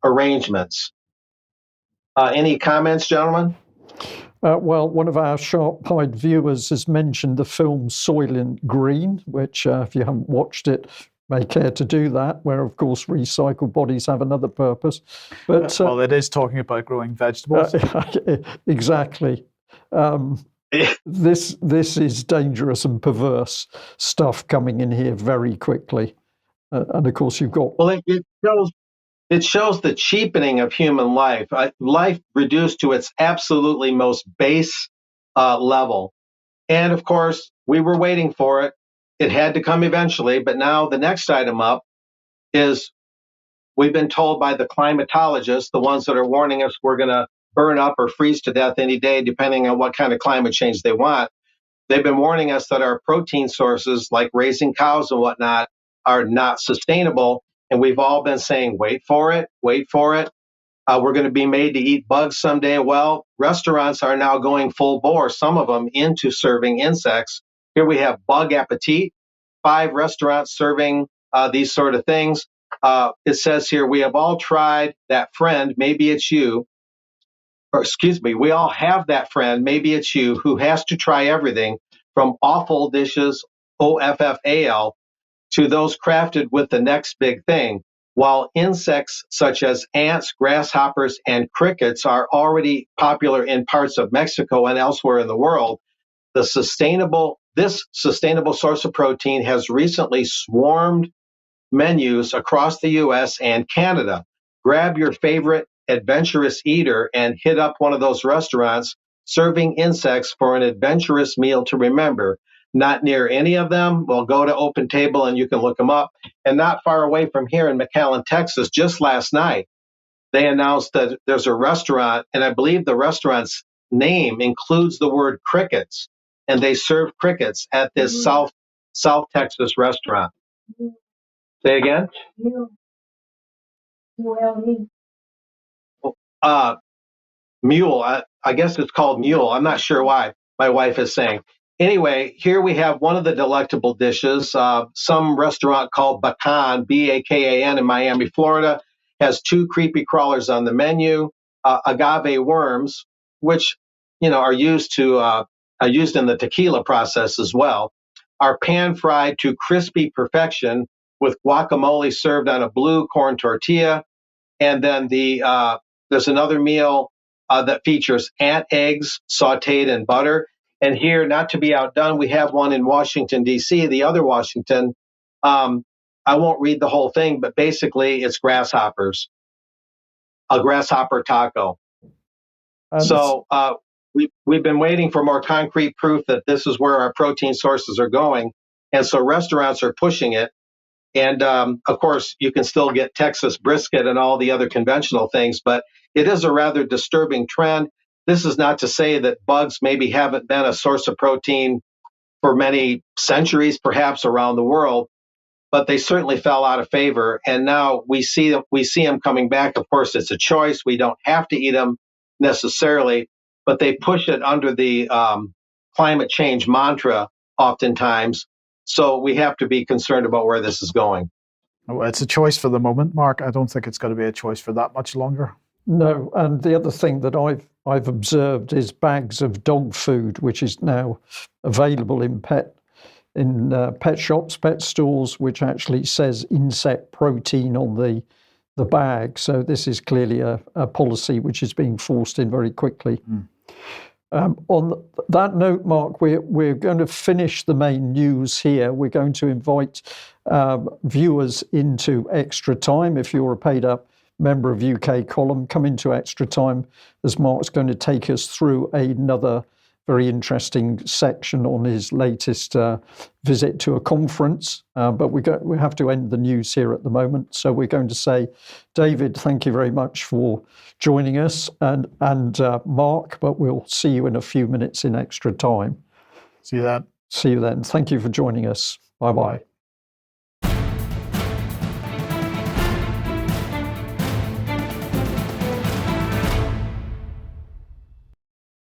arrangements. Any comments, gentlemen? Well, one of our sharp-eyed viewers has mentioned the film Soylent Green, which, if you haven't watched it, may care to do that, where, of course, recycled bodies have another purpose. But well, it is talking about growing vegetables. Exactly. This is dangerous and perverse stuff coming in here very quickly. And, of course, you've got... Well, it shows the cheapening of human life, life reduced to its absolutely most base level. And of course, we were waiting for it. It had to come eventually. But now the next item up is we've been told by the climatologists, the ones that are warning us we're going to burn up or freeze to death any day, depending on what kind of climate change they want. They've been warning us that our protein sources, like raising cows and whatnot, are not sustainable. And we've all been saying, wait for it, wait for it. We're going to be made to eat bugs someday. Well, restaurants are now going full bore, some of them, into serving insects. Here we have Bug Appetit, 5 restaurants serving these sort of things. It says here, we have all tried that friend, maybe it's you, or excuse me, we all have that friend, maybe it's you, who has to try everything from awful dishes, OFFAL, to those crafted with the next big thing. While insects such as ants, grasshoppers, and crickets are already popular in parts of Mexico and elsewhere in the world, this sustainable source of protein has recently swarmed menus across the US and Canada. Grab your favorite adventurous eater and hit up one of those restaurants serving insects for an adventurous meal to remember. Not near any of them. Well, go to Open Table and you can look them up. And not far away from here in McAllen, Texas, just last night, they announced that there's a restaurant, and I believe the restaurant's name includes the word crickets, and they serve crickets at this South Texas restaurant. Say again? Mule. I guess it's called mule. I'm not sure why. My wife is saying. Anyway, here we have one of the delectable dishes. Some restaurant called Bacan, Bakan, in Miami, Florida, has 2 creepy crawlers on the menu. Agave worms, which are used in the tequila process as well, are pan fried to crispy perfection with guacamole served on a blue corn tortilla. And then there's another meal that features ant eggs sauteed in butter. And here, not to be outdone, we have one in Washington, D.C., the other Washington. I won't read the whole thing, but basically it's grasshoppers, a grasshopper taco. So we've been waiting for more concrete proof that this is where our protein sources are going. And so restaurants are pushing it. And of course, you can still get Texas brisket and all the other conventional things, but it is a rather disturbing trend. This is not to say that bugs maybe haven't been a source of protein for many centuries, perhaps around the world, but they certainly fell out of favor. And now we see them coming back. Of course, it's a choice. We don't have to eat them necessarily, but they push it under the climate change mantra oftentimes. So we have to be concerned about where this is going. Well, it's a choice for the moment, Mark. I don't think it's going to be a choice for that much longer. No, and the other thing that I've observed is bags of dog food, which is now available in pet shops, pet stores, which actually says insect protein on the bag. So this is clearly a policy which is being forced in very quickly. On that note, Mark, we're going to finish the main news here. We're going to invite viewers into Extra Time. If you're a paid-up member of UK Column, come into Extra Time, as Mark's going to take us through another very interesting section on his latest visit to a conference. But we have to end the news here at the moment. So we're going to say, David, thank you very much for joining us, and Mark, but we'll see you in a few minutes in Extra Time. See you then. See you then. Thank you for joining us. Bye-bye.